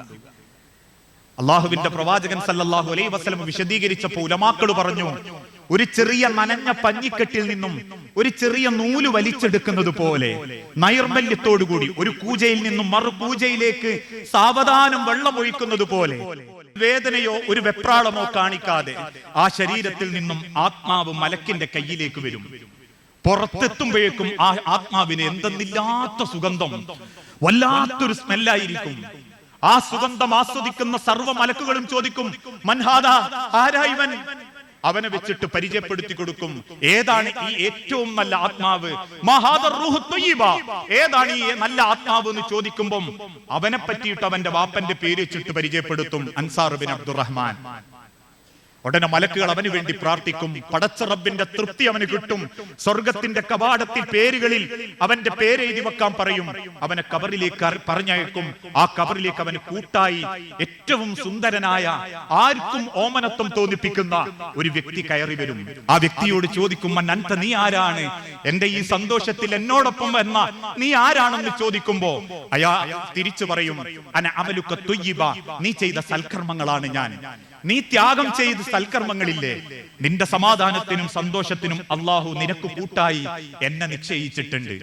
അള്ളാഹുവിന്റെ പ്രവാചകൻ സല്ലല്ലാഹു അലൈഹി വസല്ലം വിശദീകരിച്ചപ്പോൾ ഉലമാക്കൾ പറഞ്ഞു, ഒരു ചെറിയ നനഞ്ഞ പഞ്ഞിക്കെട്ടിൽ നിന്നും ഒരു ചെറിയ നൂല് വലിച്ചെടുക്കുന്നത് പോലെ നൈർമല്യത്തോടുകൂടി ഒരു കൂജയിൽ നിന്നും മറു കൂജയിലേക്ക് സാവധാനം വെള്ളം ഒഴിക്കുന്നത് പോലെ വേദനയോ ഒരു വെപ്രാളമോ കാണിക്കാതെ ആ ശരീരത്തിൽ നിന്നും ആത്മാവ് മലക്കിന്റെ കയ്യിലേക്ക് വരും. പുറത്തെത്തുമ്പോഴേക്കും ആ ആത്മാവിന് എന്തെന്നില്ലാത്ത സുഗന്ധം, വല്ലാത്തൊരു സ്മെല്ലായിരിക്കും. ആ സുഗന്ധം ആസ്വദിക്കുന്ന സർവ്വ മലക്കുകളും ചോദിക്കും, മൻഹാദാ, ആരായിവൻ? അവനെ വെച്ചിട്ട് പരിചയപ്പെടുത്തി കൊടുക്കും. ഏതാണ് ഈ ഏറ്റവും നല്ല ആത്മാവ്? ഏതാണ് ഈ നല്ല ആത്മാവ് എന്ന് ചോദിക്കുമ്പം അവനെ പറ്റിയിട്ട് അവന്റെ വാപ്പന്റെ പേര് വെച്ചിട്ട് പരിചയപ്പെടുത്തും, അൻസാർ ബിൻ അബ്ദുറഹ്മാൻ. ഉടനെ മലക്കുകൾ അവന് വേണ്ടി പ്രാർത്ഥിക്കും. പടച്ച റബ്ബിന്റെ തൃപ്തി അവന് കിട്ടും. സ്വർഗത്തിന്റെ കവാടത്തിൽ പേരുകളിൽ അവന്റെ പേര് എഴുതി വെക്കാൻ പറയും. അവനെ കബറിലേക്ക് പറഞ്ഞയക്കും. ആ കബറിലേക്ക് അവന് കൂട്ടായി ഏറ്റവും സുന്ദരനായ, ആർക്കും ഓമനത്വം തോന്നിപ്പിക്കുന്ന ഒരു വ്യക്തി കയറി വരും. ആ വ്യക്തിയോട് ചോദിക്കും, അൻത, നീ ആരാണ്? എന്റെ ഈ സന്തോഷത്തിൽ എന്നോടൊപ്പം വന്ന നീ ആരാണെന്ന് ചോദിക്കുമ്പോ അയാ തിരിച്ചു പറയും, അന അമലുക തുയ്യിബ, നീ ചെയ്ത സൽക്കർമ്മങ്ങളാണ് ഞാൻ. നീ ത്യാഗം ചെയ്ത് സൽക്കർമ്മങ്ങളില്ലേ, നിന്റെ സമാധാനത്തിനും സന്തോഷത്തിനും അള്ളാഹു നിനക്ക് കൂട്ടായി എന്നെ നിശ്ചയിച്ചിട്ടുണ്ട്.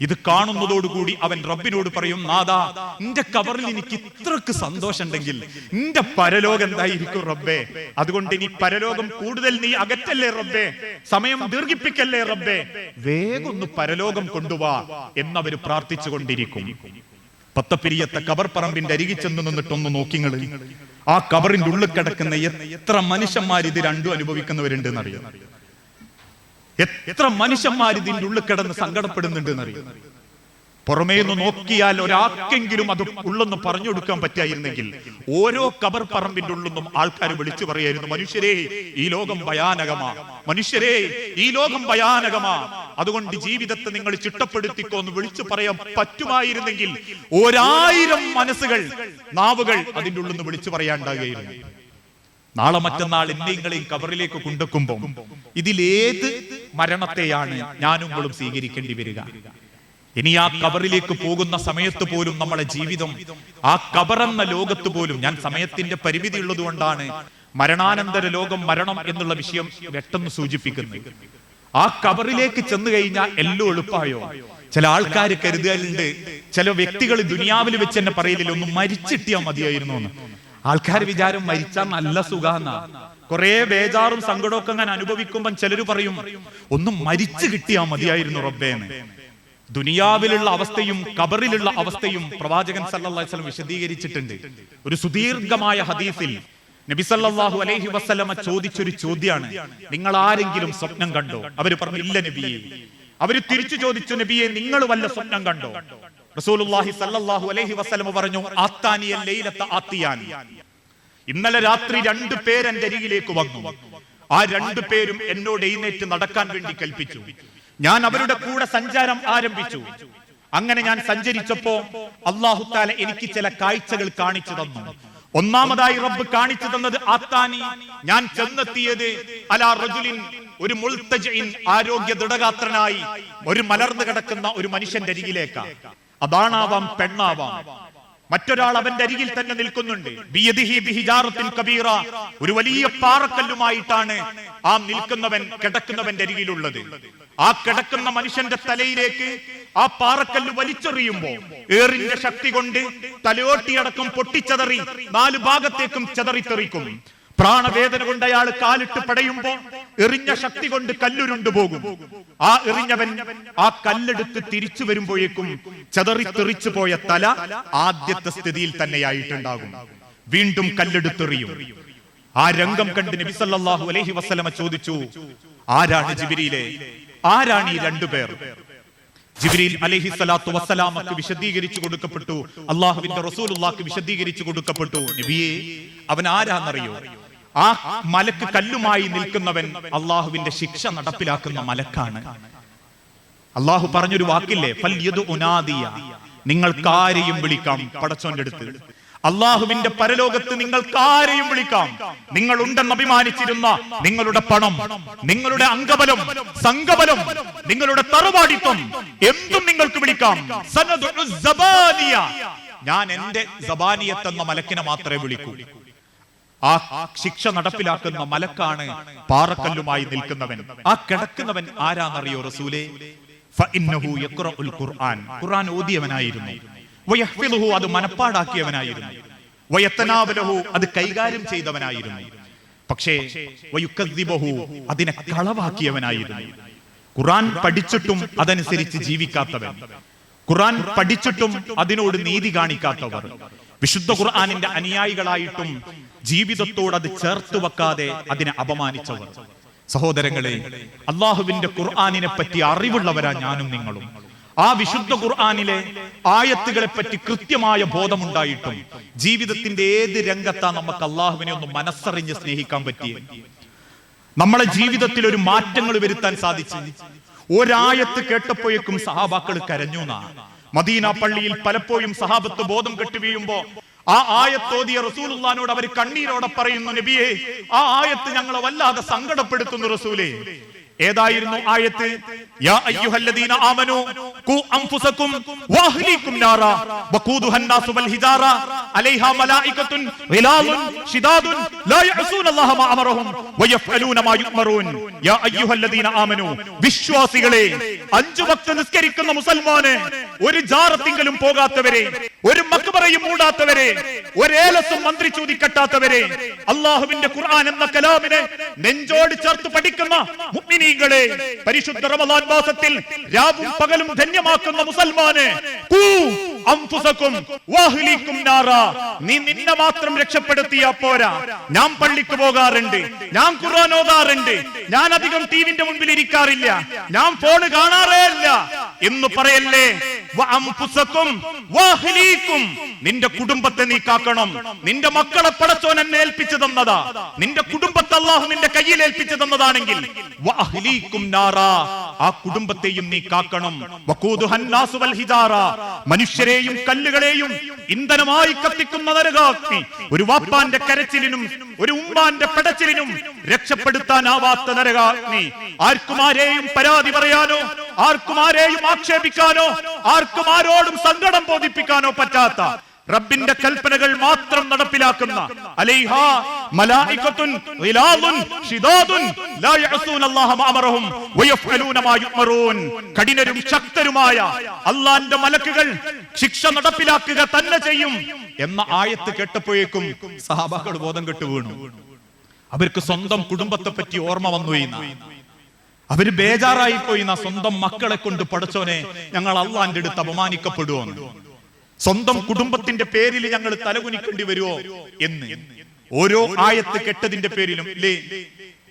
ഇത് കാണുന്നതോടുകൂടി അവൻ റബ്ബിനോട് പറയും, നാദാ, നിന്റെ കബറിൽ എനിക്ക് ഇത്രക്ക് സന്തോഷം ഉണ്ടെങ്കിൽ നിന്റെ പരലോകം എന്തായിരിക്കും റബ്ബേ? അതുകൊണ്ട് ഇനി പരലോകം കൂടുതൽ നീ അകറ്റല്ലേ റബ്ബേ, സമയം ദീർഘിപ്പിക്കല്ലേ റബ്ബേ, വേഗം ഒന്ന് പരലോകം കൊണ്ടുവാ എന്നവര് പ്രാർത്ഥിച്ചു കൊണ്ടിരിക്കും. പത്തപ്പിരിയത്തെ കബർ പറമ്പിന്റെ അരികിൽ ചെന്ന് നിന്നിട്ടൊന്ന് നോക്കിങ്ങള്, ആ കബറിന്റെ ഉള്ളിൽ കിടക്കുന്ന എത്ര മനുഷ്യന്മാർ ഇത് രണ്ടും അനുഭവിക്കുന്നവരുണ്ട് എന്നറിയാം. എത്ര മനുഷ്യന്മാർ ഇതിന്റെ ഉള്ളിൽ കിടന്ന് സങ്കടപ്പെടുന്നുണ്ട് എന്നറിയാം. പുറമേ നിന്ന് നോക്കിയാൽ ഒരാൾക്കെങ്കിലും അത് ഉള്ളൊന്ന് പറഞ്ഞു കൊടുക്കാൻ പറ്റായിരുന്നെങ്കിൽ ഓരോ കബർ പറമ്പിന്റെ ഉള്ളൊന്നും ആൾക്കാർ വിളിച്ചു പറയായിരുന്നു, മനുഷ്യരെ ഈ ലോകം ഭയാനകമാ, മനുഷ്യരെ ഈ ലോകം ഭയാനകമാ, അതുകൊണ്ട് ജീവിതത്തെ നിങ്ങൾ ചിട്ടപ്പെടുത്തിക്കോ എന്ന് വിളിച്ചു പറയാൻ പറ്റുമായിരുന്നെങ്കിൽ 1000 മനസ്സുകൾ, നാവുകൾ അതിന്റെ ഉള്ളിൽ നിന്ന് വിളിച്ചു പറയാണ്ടാകുകയായിരുന്നു. നാളെ മറ്റന്നാൾ എന്നെയും കബറിലേക്ക് കൊണ്ടുവെക്കുമ്പോൾ ഇതിലേത് മരണത്തെയാണ് ഞാനും നിങ്ങളും സ്വീകരിക്കേണ്ടി വരിക? ഇനി ആ കബറിലേക്ക് പോകുന്ന സമയത്ത് പോലും നമ്മളെ ജീവിതം, ആ കബറെന്ന ലോകത്ത് പോലും, ഞാൻ സമയത്തിന്റെ പരിമിതി ഉള്ളത് കൊണ്ടാണ് മരണാനന്തര ലോകം, മരണം എന്നുള്ള വിഷയം പെട്ടെന്ന് സൂചിപ്പിക്കുന്നത്. ആ കബറിലേക്ക് ചെന്ന് കഴിഞ്ഞാൽ എല്ലാം എളുപ്പമായോ? ചില ആൾക്കാർ കരുതലുണ്ട്, ചില വ്യക്തികൾ ദുനിയാവിൽ വെച്ച് തന്നെ പറയില്ല, ഒന്ന് മരിച്ചിട്ടിയാ മതിയായിരുന്നു എന്ന്. ആൾക്കാർ വിചാരം മരിച്ചാൽ നല്ല സുഖാന്നാ. കുറെ ബേജാറും സങ്കടമൊക്കെ ഞാൻ അനുഭവിക്കുമ്പോൾ ചിലര് പറയും, ഒന്ന് മരിച്ചു കിട്ടിയാ മതിയായിരുന്നു റബ്ബേന്ന്. ദുനിയാവിലുള്ള അവസ്ഥയും കബറിലുള്ള അവസ്ഥയും പ്രവാചകൻ സല്ലല്ലാഹു അലൈഹി വസല്ലം വിശദീകരിച്ചിട്ടുണ്ട്. ഒരു സുദീർഘമായ ഹദീസിൽ നബി സല്ലല്ലാഹു അലൈഹി വസല്ലമ ചോദിച്ചൊരു ചോദ്യമാണ്, നിങ്ങൾ ആരെങ്കിലും സ്വപ്നം കണ്ടോ? അവര് പറഞ്ഞു, ഇല്ല നബിയെ. അവര് തിരിച്ചു ചോദിച്ചു, നബിയെ, നിങ്ങൾ വല്ല സ്വപ്നം കണ്ടോ? റസൂലുള്ളാഹി സല്ലല്ലാഹു അലൈഹി വസല്ലമ പറഞ്ഞു, ആത്താനിയ ലൈലത ആത്തിയാൻ, ഇന്നലെ രാത്രി 2 പേര് എന്റെ അരികിലേക്ക് വന്നു. ആ 2 പേരും എന്നോട് എഴുന്നേറ്റ് നടക്കാൻ വേണ്ടി കൽപ്പിച്ചു. ഞാൻ അവരുടെ കൂടെ സഞ്ചാരം ആരംഭിച്ചു. അങ്ങനെ ഞാൻ സഞ്ചരിച്ചപ്പോ അല്ലാഹു തആല എനിക്ക് ചില കാഴ്ചകൾ കാണിച്ചു തന്നു. ഒന്നാമതായി റബ്ബ് കാണിച്ചു തന്നത്, ആത്താനി, ഞാൻ ചെന്നെത്തിയത് അലാ റജുലിൻ, ഒരു മുൽത്തജിൻ, ആരോഗ്യ ദൃഢഗാത്രനായി ഒരു മലർന്നു കിടക്കുന്ന ഒരു മനുഷ്യന്റെ അരികിലേക്കാ. അതാണാവാം, പെണ്ണാവാം. മറ്റൊരാൾ അവന്റെ അരികിൽ തന്നെ നിൽക്കുന്നുണ്ട്. ബിയദിഹി ബിഹിജാറത്തിൻ കബീറ, ഒരു വലിയ പാറക്കല്ലുമായിട്ടാണ് ആ നിൽക്കുന്നവൻ, കിടക്കുന്നവന്റെ അരികിലുള്ളത്. ആ കിടക്കുന്ന മനുഷ്യന്റെ തലയിലേക്ക് ആ പാറക്കല്ല് വലിച്ചെറിയുമ്പോ ഏറിന്റെ ശക്തി കൊണ്ട് തലയോട്ടിയടക്കം പൊട്ടിച്ചതറി 4 ഭാഗത്തേക്കും ചെതറിത്തെറിക്കും. പ്രാണവേദന കൊണ്ട് അയാൾ കാലിട്ട് പടയുമ്പോ എറിഞ്ഞ ശക്തി കൊണ്ട് കല്ലുരുണ്ടു പോകും. ആ എറിഞ്ഞവൻ ആ കല്ലെടുത്ത് തിരിച്ചു വരുമ്പോഴേക്കും ചെതറിത്തെറിച്ചു പോയ തല ആദ്യത്തെ സ്ഥിതിയിൽ തന്നെയായിട്ടുണ്ടാകും. വീണ്ടും കല്ലെടുത്തെറിയും. ആ രംഗം കണ്ട് നബി സല്ലല്ലാഹു അലൈഹി വസല്ലമ ചോദിച്ചു, ആരാണ് ജിബ്രീലേ, ആരാണ് ഈ 2 പേർ? ജിബ്രീൽ അലൈഹി സ്വലാത്തു വസ്സലാമക്ക് വിശദീകരിച്ചു കൊടുക്കപ്പെട്ടു, അള്ളാഹുവിന്റെ റസൂലുള്ളാഹിക്ക് വിശദീകരിച്ചു കൊടുക്കപ്പെട്ടു, നബിയേ, അവൻ ആരാന്നറിയോ? ആ മലക്ക് കല്ലുമായി നിൽക്കുന്നവൻ അള്ളാഹുവിന്റെ ശിക്ഷ നടപ്പിലാക്കുന്ന മലക്കാണ്. അള്ളാഹു പറഞ്ഞൊരു വാക്കില്ലേ, ഫൽയദു ഉനാദിയ, നിങ്ങൾക്കാരെയും വിളിക്കാം പടച്ചോന്റെ അടുത്ത്. അള്ളാഹുവിന്റെ പരലോകത്ത് നിങ്ങൾക്കാരെയും വിളിക്കാം. നിങ്ങൾ ഉണ്ടെന്ന് അഭിമാനിച്ചിരുന്ന നിങ്ങളുടെ പണം, നിങ്ങളുടെ അംഗബലം, സംഘബലം, നിങ്ങളുടെ തറവാടിത്വം എന്തും നിങ്ങൾക്ക് വിളിക്കാം. ഞാൻ എന്റെ സബാനിയത്ത് എന്ന മലക്കിനെ മാത്രമേ വിളിക്കൂ. ആ ശിക്ഷ നടപ്പിലാക്കുന്ന മലക്കാണ് പാറക്കല്ലുമായി നിൽക്കുന്നവൻ. ആ കിടക്കുന്നവൻ ആരാന്നറിയോ റസൂലേ? ഫഇന്നഹു യഖ്റഉൽ ഖുർആൻ, ഖുർആൻ ഓതിയവനായിരുന്നു. വയഹ്ഫിദുഹു, അത് മനപ്പാടാക്കിയവനായിരുന്നു. വയതനാവലഹു, അത് കൈകാര്യം ചെയ്തവനായിരുന്നു. പക്ഷേ വയുകദ്ദിബഹു, അതിനെ കളവാക്കിയവനായിരുന്നു. ഖുർആൻ പഠിച്ചിട്ടും അതനുസരിച്ച് ജീവിക്കാത്തവൻ, ഖുർആൻ പഠിച്ചിട്ടും അതിനോട് നീതി കാണിക്കാത്തവർ, വിശുദ്ധ ഖുർആനിന്റെ അനുയായികളായിട്ടും ജീവിതത്തോട് അത് ചേർത്ത് വെക്കാതെ അതിനെ അപമാനിച്ചവർ. സഹോദരങ്ങളെ, അള്ളാഹുവിന്റെ ഖുർആനിനെ പറ്റി അറിവുള്ളവരാ ഞാനും നിങ്ങളും. ആ വിശുദ്ധ ഖുർആനിലെ ആയത്തുകളെ പറ്റി കൃത്യമായ ബോധമുണ്ടായിട്ടും ജീവിതത്തിന്റെ ഏത് രംഗത്താ നമുക്ക് അള്ളാഹുവിനെ ഒന്ന് മനസ്സറിഞ്ഞ് സ്നേഹിക്കാൻ പറ്റിയേ? നമ്മളെ ജീവിതത്തിൽ ഒരു മാറ്റങ്ങൾ വരുത്താൻ സാധിച്ചു. ഒരായത്ത് കേട്ടപ്പോഴേക്കും സഹാബാക്കൾ കരഞ്ഞു. മദീന പള്ളിയിൽ പലപ്പോഴും സഹാബത്ത് ബോധം കെട്ടു വീഴുമ്പോ ആ ആയത്തോതിയ റസൂലുള്ളാഹിനോട് അവർ കണ്ണീരോടെ പറയുന്നു, നബിയേ, ആ ആയത്ത് ഞങ്ങളെ വല്ലാതെ സങ്കടപ്പെടുത്തുന്നു റസൂലേ. ഏതായിരുന്നു ആയത്ത്? യാ അയ്യുഹല്ലദീന ആമനൂ ഖു അൻഫുസകും വഅഹ്ലീകും നാറാ വഖൂദുഹാ അന്നാസു വൽ ഹിജാറ അലൈഹാ മലായികത്തുൻ ഗിലാദുൻ ശിദാദുൻ ലാ യഅസൂനല്ലാഹ മാ അമറഹും വയഫ്അലൂന മാ യുഅ്മറൂൻ. യാ അയ്യുഹല്ലദീന ആമനൂ, വിശ്വാസികളെ, 5 വക്ത് നിസ്കരിക്കുന്ന മുസൽമാനെ, ഒരു ജാറത്തിങ്കലും പോകാത്തവരെ, ഒരു മക്ബറയും മൂടാത്തവരെ, ഒരേലസും മന്ത്രിച്ചൂതി കെട്ടാത്തവരെ, അല്ലാഹുവിന്റെ ഖുർആൻ എന്ന കലാമിനെ നെഞ്ചോട് ചേർത്ത് പഠിക്കുന്ന മുഅ്മിനീങ്ങളെ, പരിശുദ്ധ റമളാൻ മാസത്തിൽ രാവും പകലും ധന്യമാക്കുന്ന മുസൽമാനെ, ഖൂ അൻഫുസകും വഅഹ്ലീകും നാറാ, നീ നിന്നെ മാത്രം രക്ഷപ്പെടുത്തിയാ പോരാ. ഞാൻ പള്ളിക്ക് പോകാറുണ്ട്, ഞാൻ ഖുർആൻ ഓതാറുണ്ട്, ഞാൻ അധികം ടിവിന്റെ മുൻപിൽ ഇരിക്കാറില്ല, ഞാൻ ഫോൺ കാണാറേ ഇല്ല എന്ന് പറയല്ലേ. വഅൻഫുസകും വഅഹ്ലീകും, നിന്റെ കുടുംബത്തെ നീ കാക്കണം. നിന്റെ മക്കളെ പടച്ചോൻ എന്നെ ഏൽപ്പിച്ചു തന്നതാ, നിന്റെ കുടുംബത്തെ അല്ലാഹു നിന്റെ കയ്യിൽ ഏൽപ്പിച്ചു തന്നതാണെങ്കിൽ വഅഹ്ലീകും നാറാ, ആ കുടുംബത്തെയും നീ കാക്കണം. വഖൂദുഹാ അന്നാസു വൽ ഹിജാറ, മനുഷ്യരെയും കല്ലുകളെയും ഇന്ധനമായി കത്തിക്കുന്ന നരകാഗ്നി. ഒരു വാപ്പാന്റെ കരച്ചിലിനും ഒരു ഉമ്മാന്റെ പടച്ചിലിനും രക്ഷപ്പെടുത്താനാവാത്ത നരകാഗ്നി. ആർക്കും ആരെയും പരാതി പറയാനോ, ആർക്കും ആരെയും ആക്ഷേപിക്കാനോ, ആർക്കും ആരോടും സങ്കടം ബോധിപ്പിക്കാനോ പറ്റാത്ത റബ്ബിന്റെ കൽപ്പനകൾ മാത്രം നടപ്പിലാക്കുന്ന അലൈഹാ മലായികത്തുൻ ഗിലാദുൻ ശിദാദുൻ ലാ യഅസൂനല്ലാഹ മാ അമറഹും വയഫ്അലൂന മാ യുഅ്മറൂൻ, കഠിനരും ശക്തരുമായ അല്ലാഹുവിന്റെ മലക്കുകൾ ശിക്ഷ നടപ്പിലാക്കുക തന്നെ ചെയ്യും എന്ന ആയത്ത് കേട്ടപ്പോഴേക്കും സഹാബാക്കൾ ബോധം കെട്ടു വീണു. അവർക്ക് സ്വന്തം കുടുംബത്തെ പറ്റി ഓർമ്മ വന്നു. അവര് ബേജാറായി പോയി. സ്വന്തം മക്കളെ കൊണ്ട് പടച്ചോനെ ഞങ്ങൾ അള്ളാന്റെ അടുത്ത് അപമാനിക്കപ്പെടുവോ, സ്വന്തം കുടുംബത്തിന്റെ പേരിൽ ഞങ്ങൾ തലകുനിക്കേണ്ടി വരുമോ എന്ന് ഓരോ ആയത്ത് കെട്ടതിന്റെ പേരിലും ഇല്ലേ.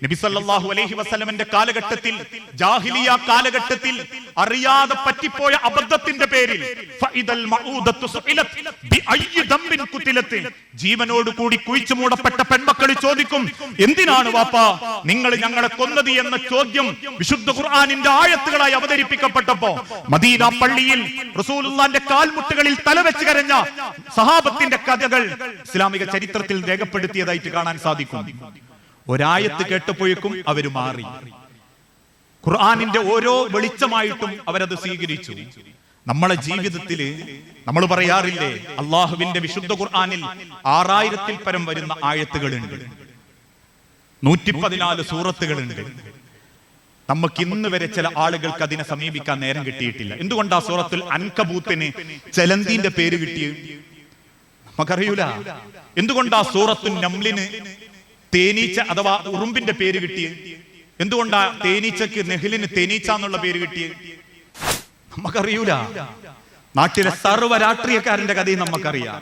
നബി സല്ലല്ലാഹു അലൈഹി വസല്ലമന്റെ കാലഘട്ടത്തിൽ, ജാഹിലിയ കാലഘട്ടത്തിൽ അറിയാതെ പറ്റിപ്പോയ അബദ്ധത്തിന്റെ പേരിൽ ഫഇദൽ മഊദത്തു സുഇലത് ബിഅയ്യി ദംബിൻ ഖുതിലത്, ജീവനോട് കൂടി കുഴിച്ചു മൂടപ്പെട്ട പെൺമക്കൾ ചോദിക്കും, എന്തിനാണ് വാപ്പാ നിങ്ങൾ ഞങ്ങളെ കൊന്നത് എന്ന ചോദ്യം വിശുദ്ധ ഖുർആനിന്റെ ആയത്തുകളായി അവതരിപ്പിക്കപ്പെട്ടപ്പോ മദീന പള്ളിയിൽ റസൂലുള്ളാഹിന്റെ കാൽമുട്ടുകളിൽ തലവെച്ച് കരഞ്ഞ സഹാബത്തിന്റെ കഥകൾ ഇസ്ലാമിക ചരിത്രത്തിൽ രേഖപ്പെടുത്തിയതായിട്ട് കാണാൻ സാധിക്കും. ഒരായത്ത് കേട്ടപ്പോഴേക്കും അവര് മാറി. ഖുർആനിന്റെ ഓരോ വെളിച്ചമായിട്ടും അവരത് സ്വീകരിച്ചു. നമ്മളെ ജീവിതത്തില് നമ്മൾ പറയാറില്ലേ, അള്ളാഹുവിന്റെ വിശുദ്ധ ഖുർആനിൽ 6000-ൽ പരം വരുന്ന ആയത്തുകളുണ്ട്, 114 സൂറത്തുകളുണ്ട്. നമുക്ക് ഇന്ന് വരെ ചില ആളുകൾക്ക് അതിനെ സമീപിക്കാൻ നേരം കിട്ടിയിട്ടില്ല. എന്തുകൊണ്ടാ സൂറത്തുൽ അൻകബൂത്തിന് ചെലന്തിന്റെ പേര് കിട്ടിയത് നമുക്കറിയൂല. എന്തുകൊണ്ടാ സൂറത്തുൽ നംലിന് തേനീച്ച അഥവാ ഉറുമ്പിന്റെ പേര് കിട്ടിയത്? എന്തുകൊണ്ടാ തേനീച്ചക്ക് നെഹ്ലിന് തേനീച്ച എന്നുള്ള പേര് കിട്ടിയത് നമുക്കറിയൂല. നാട്ടിലെ സർവ്വ രാഷ്ട്രീയക്കാരന്റെ കഥയും നമുക്കറിയാം.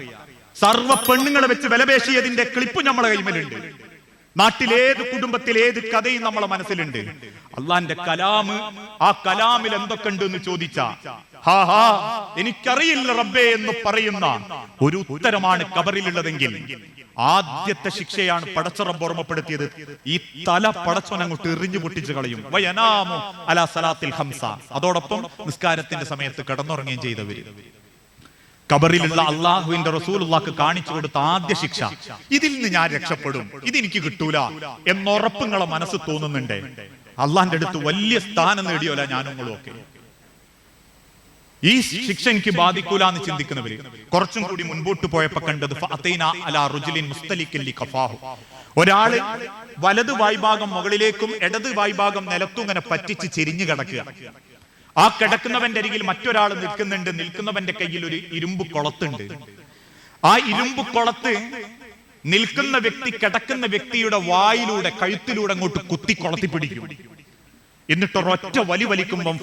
സർവ്വ പെണ്ണുങ്ങളെ വെച്ച് വിലപേശിയതിന്റെ ക്ലിപ്പ് നമ്മളെ കൈമലുണ്ട്. നാട്ടിലേത് കുടുംബത്തിൽ ഏത് കഥയും നമ്മളെ മനസ്സിലുണ്ട്. അള്ളാന്റെ കലാമ്, ആ കലാമിൽ എന്തൊക്കെ ഉണ്ട് എന്ന് ചോദിച്ചാ എനിക്കറിയില്ല റബ്ബേ എന്ന് പറയുന്ന ഒരു ഉത്തരമാണ് ഖബറിലുള്ളതെങ്കിൽ ആദ്യത്തെ ശിക്ഷയാണ് പടച്ച റബ്ബ് ഓർമ്മപ്പെടുത്തിയത്. ഈ തല പടച്ചോനങ്ങോട്ട് എറിഞ്ഞു പൊട്ടിച്ചു കളയും. വയനാമു അലാ സലാത്തിൽ ഹംസ, അതോടൊപ്പം നിസ്കാരത്തിന്റെ സമയത്ത് കിടന്നുറങ്ങുകയും ചെയ്തവര്. ഖബറിലുള്ള അള്ളാഹുവിന്റെ റസൂലുള്ളാഹിക്ക് കാണിച്ചു കൊടുത്ത ആദ്യ ശിക്ഷ, ഇതിൽ നിന്ന് ഞാൻ രക്ഷപ്പെടും, ഇതെനിക്ക് കിട്ടൂല എന്നുറപ്പ് നിങ്ങളെ മനസ്സ് തോന്നുന്നുണ്ട്. അള്ളാന്റെ അടുത്ത് വലിയ സ്ഥാനം നേടിയോല ഞാനും നിങ്ങളും ഒക്കെ. ഈ ശിക്ഷ എനിക്ക് ബാധിക്കൂല എന്ന് ചിന്തിക്കുന്നവര് കുറച്ചും കൂടി മുൻപോട്ട് പോയപ്പോ കണ്ടത് ഒരാള് വലത് വായ്ഭാഗം മുകളിലേക്കും ഇടത് വായ്ഭാഗം നിലത്തും ഇങ്ങനെ പറ്റിച്ച് ചെരിഞ്ഞു കിടക്കുക. ആ കിടക്കുന്നവന്റെ അരികിൽ മറ്റൊരാൾ നിൽക്കുന്നുണ്ട്. നിൽക്കുന്നവന്റെ കയ്യിൽ ഒരു ഇരുമ്പ് കുളത്തുണ്ട്. ആ ഇരുമ്പ് കുളത്ത് നിൽക്കുന്ന വ്യക്തി കിടക്കുന്ന വ്യക്തിയുടെ വായിലൂടെ കഴുത്തിലൂടെ അങ്ങോട്ട് കുത്തി കൊളത്തി പിടിക്കും. എന്നിട്ട് ഒരൊറ്റ വലി വലിക്കുമ്പം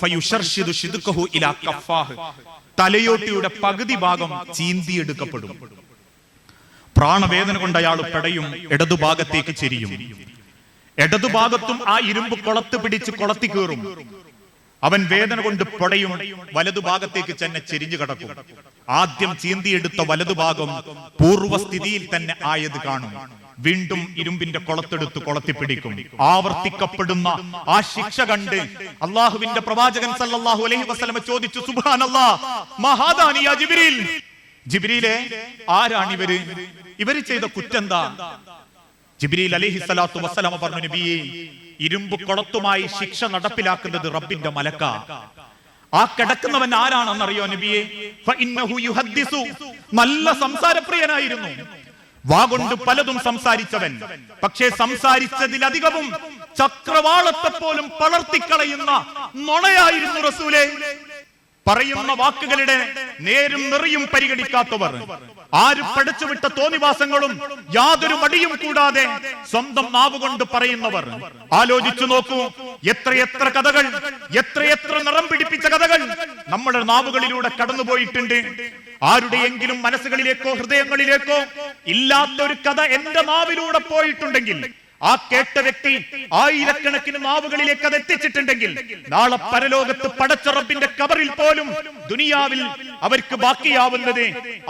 തലയോട്ടിയുടെ പകുതി ഭാഗം ചീന്തിയെടുക്കപ്പെടും. പ്രാണവേദന കൊണ്ട് അയാൾ പെടയും, ഇടതുഭാഗത്തേക്ക് ചെരിയും. ഇടതുഭാഗത്തും ആ ഇരുമ്പ് കൊളത്ത് പിടിച്ച് കൊളത്തി കയറും. അവൻ വേദന കൊണ്ട് പൊടയും, വലതുഭാഗത്തേക്ക് തന്നെ ചെരിഞ്ഞു കിടക്കും. ആദ്യം ചീന്തിയെടുത്ത വലതുഭാഗം പൂർവ്വസ്ഥിതിയിൽ തന്നെ ആയത് കാണും. വീണ്ടും ഇരുമ്പിന്റെ കൊളത്തെടുത്ത് കൊളത്തിപ്പിടിക്കും. ആവർത്തിക്കപ്പെടുന്ന ആ ശിക്ഷ കണ്ട് അള്ളാഹുവിന്റെ പ്രവാചകൻ സല്ലല്ലാഹു അലൈഹി വസല്ലം ചോദിച്ചു, സുബ്ഹാനല്ലാഹ് മഹാദാനി യാ ജിബ്രീൽ, ജിബ്രീലേ ആരാണിവര്? ഇവര് ചെയ്ത കുറ്റെന്താ? ജിബ്രീൽ അലൈഹിസ്സലാത്തു വസ്സലാം പറഞ്ഞു, നബിയേ, ഇരുമ്പ് കൊളത്തുമായി ശിക്ഷ നടപ്പിലാക്കുന്നത് റബ്ബിന്റെ മലക്ക. ആ കിടക്കുന്നവൻ ആരാണെന്നറിയോ നബിയെ? ഫഇന്നഹു യുഹദ്ദിസു, നല്ല സംസാരപ്രിയനായിരുന്നു. വാഗൊണ്ട് പലതും സംസാരിച്ചവൻ. പക്ഷേ സംസാരിച്ചതിലധികവും ചക്രവാളത്തെ പോലും പളർത്തിക്കളയുന്ന നുണയായിരുന്നു റസൂലേ. പറയുന്ന വാക്കുകളുടെ നേരും നെറിയും പരിഗണിക്കാത്തവർ, ആര് പഠിച്ചുവിട്ട തോന്നിവാസങ്ങളും യാതൊരു മടിയും കൂടാതെ സ്വന്തം നാവുകൊണ്ട് പറയുന്നവർ. ആലോചിച്ചു നോക്കൂ, എത്രയെത്ര കഥകൾ, എത്രയെത്ര നിറം പിടിപ്പിച്ച കഥകൾ നമ്മുടെ നാവുകളിലൂടെ കടന്നുപോയിട്ടുണ്ട്. ആരുടെയെങ്കിലും മനസ്സുകളിലേക്കോ ഹൃദയങ്ങളിലേക്കോ ഇല്ലാത്തൊരു കഥ എന്റെ നാവിലൂടെ പോയിട്ടുണ്ടെങ്കിൽ, ആ കേട്ട വ്യക്തി ആയിരക്കണക്കിന് നാവുകളിലേക്ക് അത് എത്തിച്ചിട്ടുണ്ടെങ്കിൽ, നാളെ പരലോകത്ത് പടച്ച റബ്ബിന്റെ ഖബറിൽ പോലും ദുനിയാവിൽ അവർക്ക് ബാക്കിയാവുന്നത്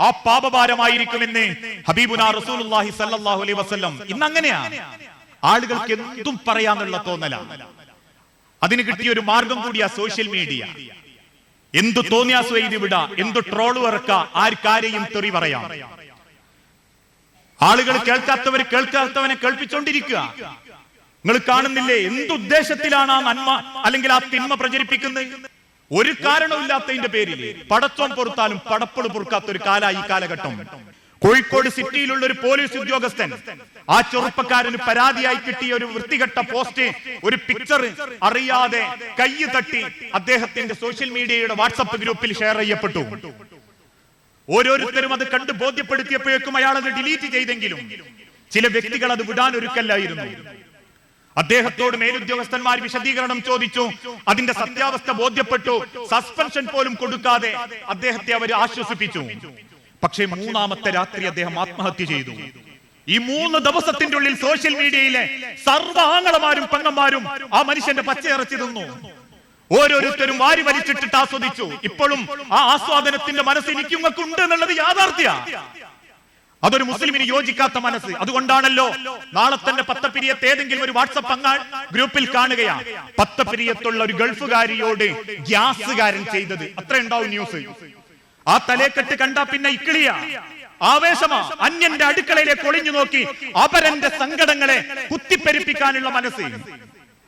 ആ പാപഭാരമായിരിക്കുമെന്ന് ഹബീബുനാ റസൂലുള്ളാഹി സ്വല്ലല്ലാഹു അലൈഹി വസല്ലം. ഇന്ന് അങ്ങനെയാ, ആളുകൾക്ക് എന്തും പറയാനുള്ള തോന്നല. അതിന് കിട്ടിയ ഒരു മാർഗം കൂടിയാ സോഷ്യൽ മീഡിയ. എന്തു തോന്നിയാസോ എഴുതി വിടാ, എന്തു ട്രോള് ഇറക്ക, ആർക്കാരെയും തെറി പറയാം. ആളുകൾ കേൾക്കാത്തവനെ കേൾപ്പിച്ചോണ്ടിരിക്കുക. നിങ്ങൾ കാണുന്നില്ലേ എന്തുദ്ദേശത്തിലാണ് ആ നന്മ അല്ലെങ്കിൽ ആ തിന്മ പ്രചരിപ്പിക്കുന്നത്? ഒരു കാരണമില്ലാത്തതിന്റെ പേരിൽ പടച്ചോൻ പൊറുത്താലും പടപ്പള് പൊറുക്കാത്ത ഒരു കാലായി കാലഘട്ടം. കോഴിക്കോട് സിറ്റിയിലുള്ള ഒരു പോലീസ് ഉദ്യോഗസ്ഥൻ, ആ ചെറുപ്പക്കാരന് പരാതിയായി കിട്ടിയ ഒരു വൃത്തികെട്ട പോസ്റ്റ്, ഒരു പിക്ചർ അറിയാതെ കൈ തട്ടി അദ്ദേഹത്തിന്റെ സോഷ്യൽ മീഡിയയുടെ വാട്സപ്പ് ഗ്രൂപ്പിൽ ഷെയർ ചെയ്യപ്പെട്ടു. ഓരോരുത്തരും അത് കണ്ട് ബോധ്യപ്പെടുത്തിയപ്പോഴേക്കും അയാൾ അത് ഡിലീറ്റ് ചെയ്തെങ്കിലും ചില വ്യക്തികൾ അത് വിടാൻ ഒരുക്കല്ലായിരുന്നു. അദ്ദേഹത്തോട് മേലുദ്യോഗസ്ഥന്മാർ വിശദീകരണം ചോദിച്ചു. അതിന്റെ സത്യാവസ്ഥ ബോധ്യപ്പെട്ടു. സസ്പെൻഷൻ പോലും കൊടുക്കാതെ അദ്ദേഹത്തെ അവർ ആശ്വസിപ്പിച്ചു. പക്ഷേ മൂന്നാമത്തെ രാത്രി അദ്ദേഹം ആത്മഹത്യ ചെയ്തു. ഈ 3 ദിവസത്തിന്റെ ഉള്ളിൽ സോഷ്യൽ മീഡിയയിലെ സർവ്വ ആങ്ങളമാരും പെങ്ങന്മാരും ആ മനുഷ്യന്റെ പച്ചയിറച്ചി തിന്നു. ഓരോരുത്തരും വാരി വലിച്ചിട്ടിട്ട് ആസ്വദിച്ചു. ഇപ്പോഴും ആ ആസ്വാദനത്തിന്റെ മനസ്സ് എനിക്കും ഉണ്ട് എന്നുള്ളത് യാഥാർത്ഥ്യ. അതൊരു മുസ്ലിമിന് യോജിക്കാത്ത മനസ്സ്. അതുകൊണ്ടാണല്ലോ നാളെ തന്നെ പത്തപ്പിരിയത്ത് ഏതെങ്കിലും ഒരു വാട്സപ്പ് ഗ്രൂപ്പിൽ കാണുകയാ, പത്തപ്പിരിയത്തുള്ള ഒരു ഗൾഫുകാരിയോട് ഗ്യാസുകാരൻ ചെയ്തത്. അത്ര ഉണ്ടാവും ന്യൂസ്. ആ തലേക്കെട്ട് കണ്ടാ പിന്നെ ഇക്കിളിയ ആവേശമാ. അന്യന്റെ അടുക്കളയിലേക്ക് ഒളിഞ്ഞു നോക്കി അപരന്റെ സങ്കടങ്ങളെ കുത്തിപ്പെരിപ്പിക്കാനുള്ള മനസ്സ്.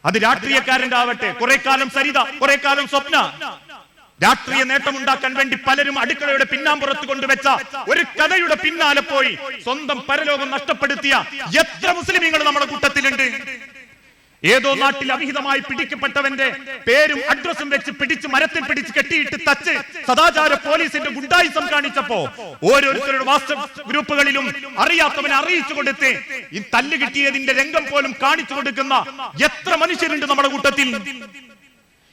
അത് രാഷ്ട്രീയക്കാരന്റെ ആവട്ടെ, കുറെ കാലം സരിത, കുറെ കാലം സ്വപ്ന. രാഷ്ട്രീയ നേട്ടമുണ്ടാക്കാൻ വേണ്ടി പലരും അടുക്കളയുടെ പിന്നാമ്പുറത്ത് കൊണ്ടുവച്ച ഒരു കഥയുടെ പിന്നാലെ പോയി സ്വന്തം പരലോകം നഷ്ടപ്പെടുത്തിയ എത്ര മുസ്ലിമീങ്ങൾ നമ്മുടെ കൂട്ടത്തിലുണ്ട്. ഏതോ നാട്ടിൽ അവിഹിതമായി പിടിക്കപ്പെട്ടവന്റെ പേരും അഡ്രസ്സും വെച്ച് പിടിച്ച് മരത്തിൽ പിടിച്ച് കെട്ടിയിട്ട് തച്ച് സദാചാര പോലീസിന്റെ ഗുണ്ടായിസം കാണിച്ചപ്പോ ഓരോരുത്തരുടെ വാട്സ്ആപ്പ് ഗ്രൂപ്പുകളിലും അറിയാത്തവനെ അറിയിച്ചു കൊടുത്ത് ഈ തല്ല് കിട്ടിയതിന്റെ രംഗം പോലും കാണിച്ചു കൊടുക്കുന്ന എത്ര മനുഷ്യരുണ്ട് നമ്മുടെ കൂട്ടത്തിൽ.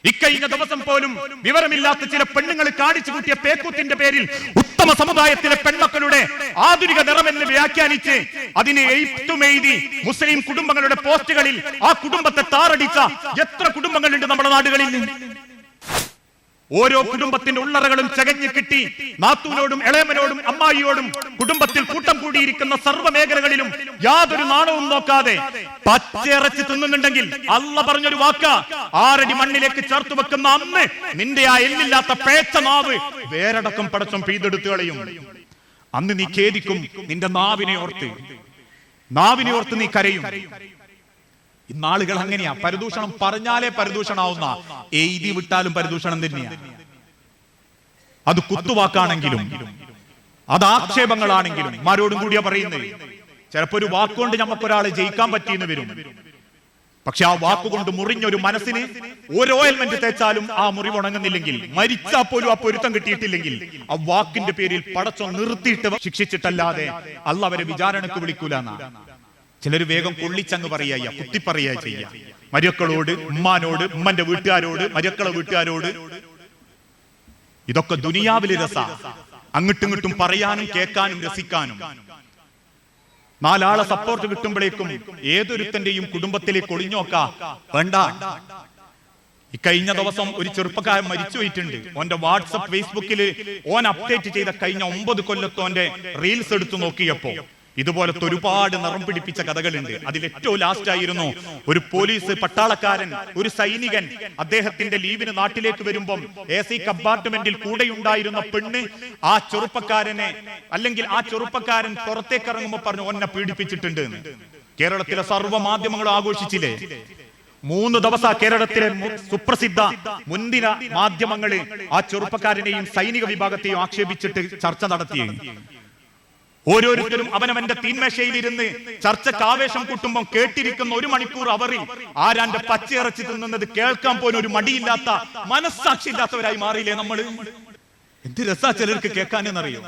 ഇക്കഴിഞ്ഞ ദിവസം പോലും വിവരമില്ലാത്ത ചില പെണ്ണുങ്ങൾ കാണിച്ചു കൂട്ടിയ പേക്കൂത്തിന്റെ പേരിൽ ഉത്തമ സമുദായത്തിലെ പെൺമക്കളുടെ ആധുനിക നിറമെന്ന് വ്യാഖ്യാനിച്ച് അതിനെ എഴുത്തുമെഴുതി മുസ്ലിം കുടുംബങ്ങളുടെ പോസ്റ്റുകളിൽ ആ കുടുംബത്തെ താറടിച്ച എത്ര കുടുംബങ്ങളുണ്ട് നമ്മുടെ നാടുകളിൽ. ഓരോ കുടുംബത്തിന്റെ ഉള്ളറകളും ചകഞ്ഞു കിട്ടി നാത്തൂനോടും ഇളയമനോടും അമ്മായിയോടും കുടുംബത്തിൽ കൂട്ടം കൂടിയിരിക്കുന്ന സർവ്വ മേഖലകളിലും യാതൊരു നാണവും നോക്കാതെ പച്ചയിറച്ചി തിന്നുന്നുണ്ടെങ്കിൽ അള്ള പറഞ്ഞൊരു വാക്ക, 6 അടി മണ്ണിലേക്ക് ചേർത്ത് വെക്കുന്ന അന്ന് നിന്റെ ആ എല്ലില്ലാത്ത പേച്ച നാവ് വേരടക്കം പടച്ചം പെയ്തെടുത്തു കളയും. അന്ന് നീ ഖേദിക്കും. നിന്റെ നാവിനെ ഓർത്ത് നീ കരയും. ഇന്നാളുകൾ അങ്ങനെയാ. പരദൂഷണം പറഞ്ഞാലേ പരദൂഷണാവുന്ന, എഴുതി വിട്ടാലും പരദൂഷണം തന്നെയാ. അത് കുത്തുവാക്കാണെങ്കിലും അത് ആക്ഷേപങ്ങളാണെങ്കിലും ആരോടും കൂടിയാ പറയുന്നത്. ചിലപ്പോ ഒരു വാക്കുകൊണ്ട് നമുക്കൊരാളെ ജയിക്കാൻ പറ്റിയെന്ന് വരും. പക്ഷെ ആ വാക്കുകൊണ്ട് മുറിഞ്ഞൊരു മനസ്സിന് ഒരു ഓയിൽമെന്റ് തേച്ചാലും ആ മുറിവ് ഉണങ്ങുന്നില്ലെങ്കിൽ, മരിച്ചാൽ പോലും ആ പൊരുത്തം കിട്ടിയിട്ടില്ലെങ്കിൽ, ആ വാക്കിന്റെ പേരിൽ പടച്ചോ നിർത്തിയിട്ട് ശിക്ഷിച്ചിട്ടല്ലാതെ അള്ളാഹ് അവരെ വിചാരണക്ക് വിളിക്കൂല എന്നാ. ചിലര് വേഗം കൊള്ളിച്ചങ്ങ് പറയാ, കുത്തിപ്പറയാ ചെയ്യാ. മരുക്കളോട്, ഉമ്മാനോട്, ഉമ്മന്റെ വീട്ടുകാരോട്, മരുക്കളെ വീട്ടുകാരോട്. ഇതൊക്കെ ദുനിയാവിലെ രസ. അങ്ങോട്ടും ഇങ്ങോട്ടും പറയാനും കേൾക്കാനും രസിക്കാനും. നാലാളെ സപ്പോർട്ട് കിട്ടുമ്പോഴേക്കും ഏതൊരുത്തന്റെയും കുടുംബത്തിലേക്ക് ഒളിഞ്ഞോക്കാ വേണ്ട. ഇക്കഴിഞ്ഞ ദിവസം ഒരു ചെറുപ്പക്കാരൻ മരിച്ചു പോയിട്ടുണ്ട്. ഓന്റെ വാട്സപ്പ് ഫേസ്ബുക്കിൽ ഓൻ അപ്ഡേറ്റ് ചെയ്ത കഴിഞ്ഞ 9 കൊല്ലത്തോന്റെ റീൽസ് എടുത്തു നോക്കിയപ്പോ ഇതുപോലത്തെ ഒരുപാട് നിറം പിടിപ്പിച്ച കഥകളുണ്ട്. അതിൽ ഏറ്റവും ലാസ്റ്റ് ആയിരുന്നു ഒരു പോലീസ് പട്ടാളക്കാരൻ, ഒരു സൈനികൻ, അദ്ദേഹത്തിന്റെ ലീവിന് നാട്ടിലേക്ക് വരുമ്പം AC കമ്പാർട്ട്മെന്റിൽ കൂടെയുണ്ടായിരുന്ന പെണ്ണ് ആ ചെറുപ്പക്കാരനെ, അല്ലെങ്കിൽ ആ ചെറുപ്പക്കാരൻ പുറത്തേക്ക് ഇറങ്ങുമ്പോ പറഞ്ഞു ഒന്നെ പീഡിപ്പിച്ചിട്ടുണ്ട് എന്ന്. കേരളത്തിലെ സർവ്വ മാധ്യമങ്ങളും ആഘോഷിച്ചില്ലേ? 3 ദിവസം കേരളത്തിലെ സുപ്രസിദ്ധ മുൻനിര മാധ്യമങ്ങള് ആ ചെറുപ്പക്കാരനെയും സൈനിക വിഭാഗത്തെയും ആക്ഷേപിച്ചിട്ട് ചർച്ച നടത്തി. ഓരോരുത്തരും അവനവന്റെ തീന്മേശയിലിരുന്ന് ചർച്ചക്ക് ആവേശം കൂട്ടുമ്പോൾ കേട്ടിരിക്കുന്ന 1 മണിക്കൂർ അവരിൽ ആരാന്റെ പച്ചയിറച്ചി തിന്നുന്നത് കേൾക്കാൻ പോലും ഒരു മടിയില്ലാത്ത, മനസ്സാക്ഷി ഇല്ലാത്തവരായി മാറിയില്ലേ നമ്മള്? എന്ത് രസാ ചിലർക്ക് കേൾക്കാനെന്നറിയോ?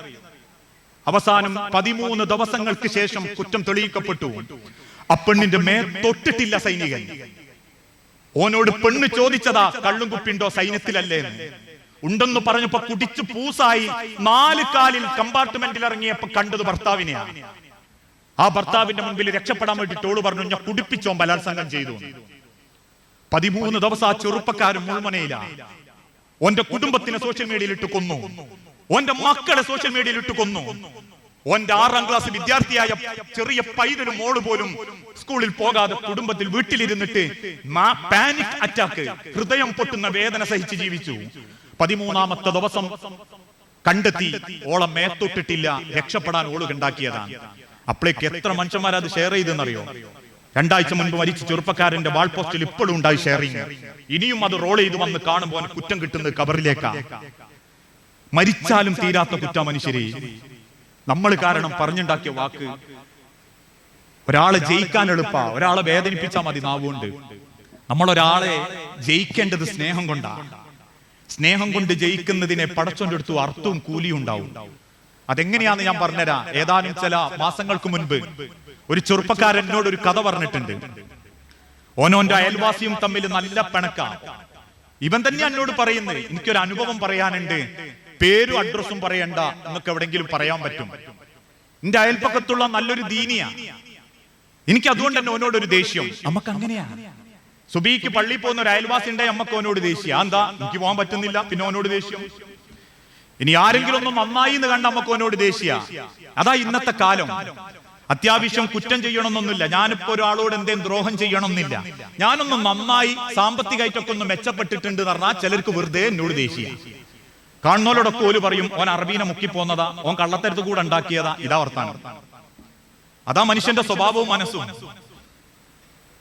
അവസാനം 13 ദിവസങ്ങൾക്ക് ശേഷം കുറ്റം തെളിയിക്കപ്പെട്ടു. ആ പെണ്ണിന്റെ മേൽ തൊട്ടിട്ടില്ല സൈനികൻ. ഓനോട് പെണ്ണ് ചോദിച്ചതാ കള്ളും കുപ്പിണ്ടോ സൈന്യത്തിലല്ലേ? ഉണ്ടെന്ന് പറഞ്ഞപ്പോ കുടിച്ചു പൂസായി 4 കാലിൽ കമ്പാർട്ട്മെന്റിൽ ഇറങ്ങിയപ്പോ കണ്ടത് ഭർത്താവിനെയാണ്. ആ ഭർത്താവിന്റെ മുൻപിൽ രക്ഷപ്പെടാൻ വേണ്ടിട്ട് ഓള് പറഞ്ഞു ഞാൻ കുടിപ്പിച്ചോ ബലാത്സംഗം ചെയ്തു. 13 ദിവസം ആ ചെറുപ്പക്കാരൻ മുൾമനയില. ഓന്റെ കുടുംബത്തിനെ സോഷ്യൽ മീഡിയയിൽ ഇട്ട് കൊന്നു. ഓന്റെ മക്കളെ സോഷ്യൽ മീഡിയയിൽ ഇട്ട് കൊന്നു. ഓന്റെ 6ാം ക്ലാസ് വിദ്യാർത്ഥിയായ ചെറിയ പൈതലും മോള് പോലും സ്കൂളിൽ പോകാതെ കുടുംബത്തിൽ വീട്ടിലിരുന്നിട്ട് പാനിക് അറ്റാക്ക്, ഹൃദയം പൊട്ടുന്ന വേദന സഹിച്ച് ജീവിച്ചു. 13ാമത്തെ ദിവസം കണ്ടെത്തി ഓളെ മേത്തൊട്ടിട്ടില്ല. രക്ഷപ്പെടാൻ ഓള് ഉണ്ടാക്കിയതാണ്. അപ്പോഴേക്ക് എത്ര മനുഷ്യന്മാർ അത് ഷെയർ ചെയ്തെന്നറിയോ? 2 ആഴ്ച മുൻപ് മരിച്ച ചെറുപ്പക്കാരന്റെ വാൾ പോസ്റ്റിൽ ഇപ്പോഴും ഉണ്ടായി ഷെയറിങ്. ഇനിയും അത് റോൾ ചെയ്ത് വന്ന് കാണുമ്പോൾ കുറ്റം കിട്ടുന്നത് കബറിലേക്കാ. മരിച്ചാലും തീരാത്ത കുറ്റ മനുഷ്യരെ. നമ്മൾ കാരണം പറഞ്ഞുണ്ടാക്കിയ വാക്ക്. ഒരാളെ ജയിക്കാൻ എളുപ്പ, ഒരാളെ വേദനിപ്പിച്ചാൽ മതി നാവുകൊണ്ട്. നമ്മളൊരാളെ ജയിക്കേണ്ടത് സ്നേഹം കൊണ്ടാണ്. സ്നേഹം കൊണ്ട് ജയിക്കുന്നതിനെ പടച്ചോന്റെ അടുത്ത് അർത്ഥവും കൂലിയും ഉണ്ടാവും. അതെങ്ങനെയാന്ന് ഞാൻ പറഞ്ഞുതരാം. ഏതാനും ചില മാസങ്ങൾക്ക് മുൻപ് ഒരു ചെറുപ്പക്കാരൻ എന്നോട് ഒരു കഥ പറഞ്ഞിട്ടുണ്ട്. ഓനോന്റെ അയൽവാസിയും തമ്മിൽ നല്ല പിണക്ക. ഇവൻ തന്നെ എന്നോട് പറയുന്നത്, എനിക്കൊരു അനുഭവം പറയാനുണ്ട്, പേരും അഡ്രസ്സും പറയണ്ട, എന്നൊക്കെ എവിടെങ്കിലും പറയാൻ പറ്റും. എന്റെ അയൽപ്പക്കത്തുള്ള നല്ലൊരു ദീനിയാ. എനിക്ക് അതുകൊണ്ട് തന്നെ ഓനോടൊരു ദേഷ്യം. നമുക്ക് അങ്ങനെയാ. സുബീക്ക് പള്ളിയിൽ പോകുന്ന ഒരു അയൽവാസി ഉണ്ടായി, അമ്മക്ക് ഓനോട് ദേഷ്യം. എന്താ? എനിക്ക് പോകാൻ പറ്റുന്നില്ല, പിന്നെ ഓനോട് ദേഷ്യം. ഇനി ആരെങ്കിലും ഒന്നും നന്നായി എന്ന് കണ്ട അമ്മക്ക് ഓനോട് ദേഷ്യ. അതാ ഇന്നത്തെ കാലം. അത്യാവശ്യം കുറ്റം ചെയ്യണമെന്നൊന്നുമില്ല. ഞാനിപ്പോ ഒരാളോട് എന്തേലും ദ്രോഹം ചെയ്യണമെന്നില്ല. ഞാനൊന്ന് നന്നായി സാമ്പത്തികമായിട്ടൊക്കെ ഒന്ന് മെച്ചപ്പെട്ടിട്ടുണ്ട് എന്ന് പറഞ്ഞാൽ ചിലർക്ക് വെറുതെ എന്നോട് ദേഷ്യ. കാണുന്നവരോടൊക്കെ ഓല് പറയും ഓൻ അറബീനെ മുക്കിപ്പോന്നതാ, ഓൻ കള്ളത്തരത്ത് കൂടെ ഉണ്ടാക്കിയതാ. ഇതാ വർത്താനം. അതാ മനുഷ്യന്റെ സ്വഭാവവും മനസ്സും.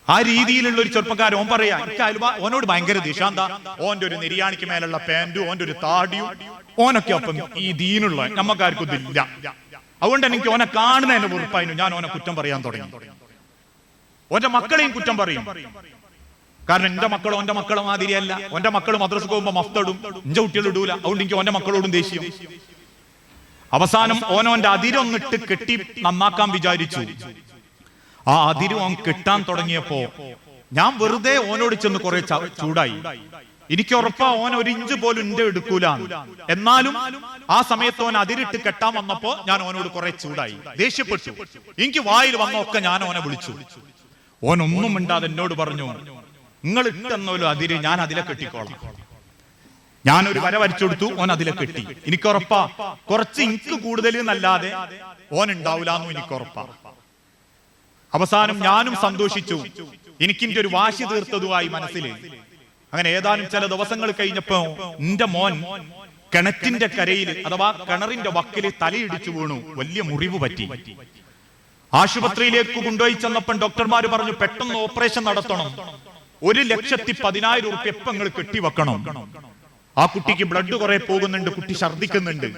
ആ രീതിയിലുള്ള ഒരു ചെറുപ്പക്കാരൻ ഓൻ പറയാ, എനിക്ക് ഓനോട് ഭയങ്കര ദേഷ്യാന്താ. ഓന്റെ ഒരു നെരിയാണിക്ക് മേലുള്ള പാന്റും ഓന്റെ ഒരു താടിയും ഓനൊക്കെ ഒപ്പം ഈ ദീനുള്ള നമ്മക്കാർക്കും ഇതില്ല. അതുകൊണ്ട് എനിക്ക് ഓനെ കാണുന്നതിന്റെ വെറുപ്പായിരുന്നു. ഞാൻ ഓനെ കുറ്റം പറയാൻ തുടങ്ങി. ഓന്റെ മക്കളെയും കുറ്റം പറയും. കാരണം എന്റെ മക്കളും ഓന്റെ മക്കളെ മാതിരിയല്ല. ഓന്റെ മക്കൾ മദ്രസക്ക് പോകുമ്പോ മഫ്തടും, എന്റെ കുട്ടികൾ ഇടൂല. അതുകൊണ്ട് എനിക്ക് ഓന്റെ മക്കളോടും ദേഷ്യം. അവസാനം ഓനോന്റെ അതിരൊന്നിട്ട് കെട്ടി നന്നാക്കാൻ വിചാരിച്ചു. ആ അതിര് ഓൻ കെട്ടാൻ തുടങ്ങിയപ്പോ ഞാൻ വെറുതെ ഓനോട് ചെന്ന് കുറെ ചൂടായി. എനിക്ക് ഉറപ്പാ ഓൻ 1 ഇഞ്ച് പോലും എന്റെ എടുക്കൂല. എന്നാലും ആ സമയത്ത് ഓൻ അതിരിട്ട് കെട്ടാൻ വന്നപ്പോ ഞാൻ ഓനോട് കുറെ ചൂടായി, ദേഷ്യപ്പെട്ടു. എനിക്ക് വായിൽ വന്നൊക്കെ ഞാൻ ഓനെ വിളിച്ചു. ഓൻ ഒന്നും മിണ്ടാതെ എന്നോട് പറഞ്ഞു, നിങ്ങൾ ഇട്ടെന്നൊരു അതിര് ഞാൻ അതിലെ കെട്ടിക്കോളാം. ഞാനൊരു വര വരച്ചു കൊടുത്തു, ഓൻ അതിലെ കെട്ടി. എനിക്ക് ഉറപ്പാ കുറച്ച് ഇങ്ക് കൂടുതൽ എന്നല്ലാതെ ഓൻ ഉണ്ടാവൂലെന്നും എനിക്ക് ഉറപ്പാ. അവസാനം ഞാനും സന്തോഷിച്ചു. എനിക്കിന്റെ ഒരു വാശി തീർത്തതുമായി മനസ്സിൽ. അങ്ങനെ ഏതാനും ചില ദിവസങ്ങൾ കഴിഞ്ഞപ്പോ എന്റെ മോൻ കിണറ്റിന്റെ കരയിൽ അഥവാ കിണറിന്റെ വക്കില് തലയിടിച്ചു വീണു. വലിയ മുറിവ് പറ്റി. ആശുപത്രിയിലേക്ക് കൊണ്ടുപോയി ചെന്നപ്പോൾ ഡോക്ടർമാര് പറഞ്ഞു പെട്ടെന്ന് ഓപ്പറേഷൻ നടത്തണം, 1,10,10,000 ഉറുപ്പിക ഇപ്പൊ നിങ്ങൾ കെട്ടിവെക്കണം. ആ കുട്ടിക്ക് ബ്ലഡ് കുറെ പോകുന്നുണ്ട്, കുട്ടി ഛർദിക്കുന്നുണ്ട്.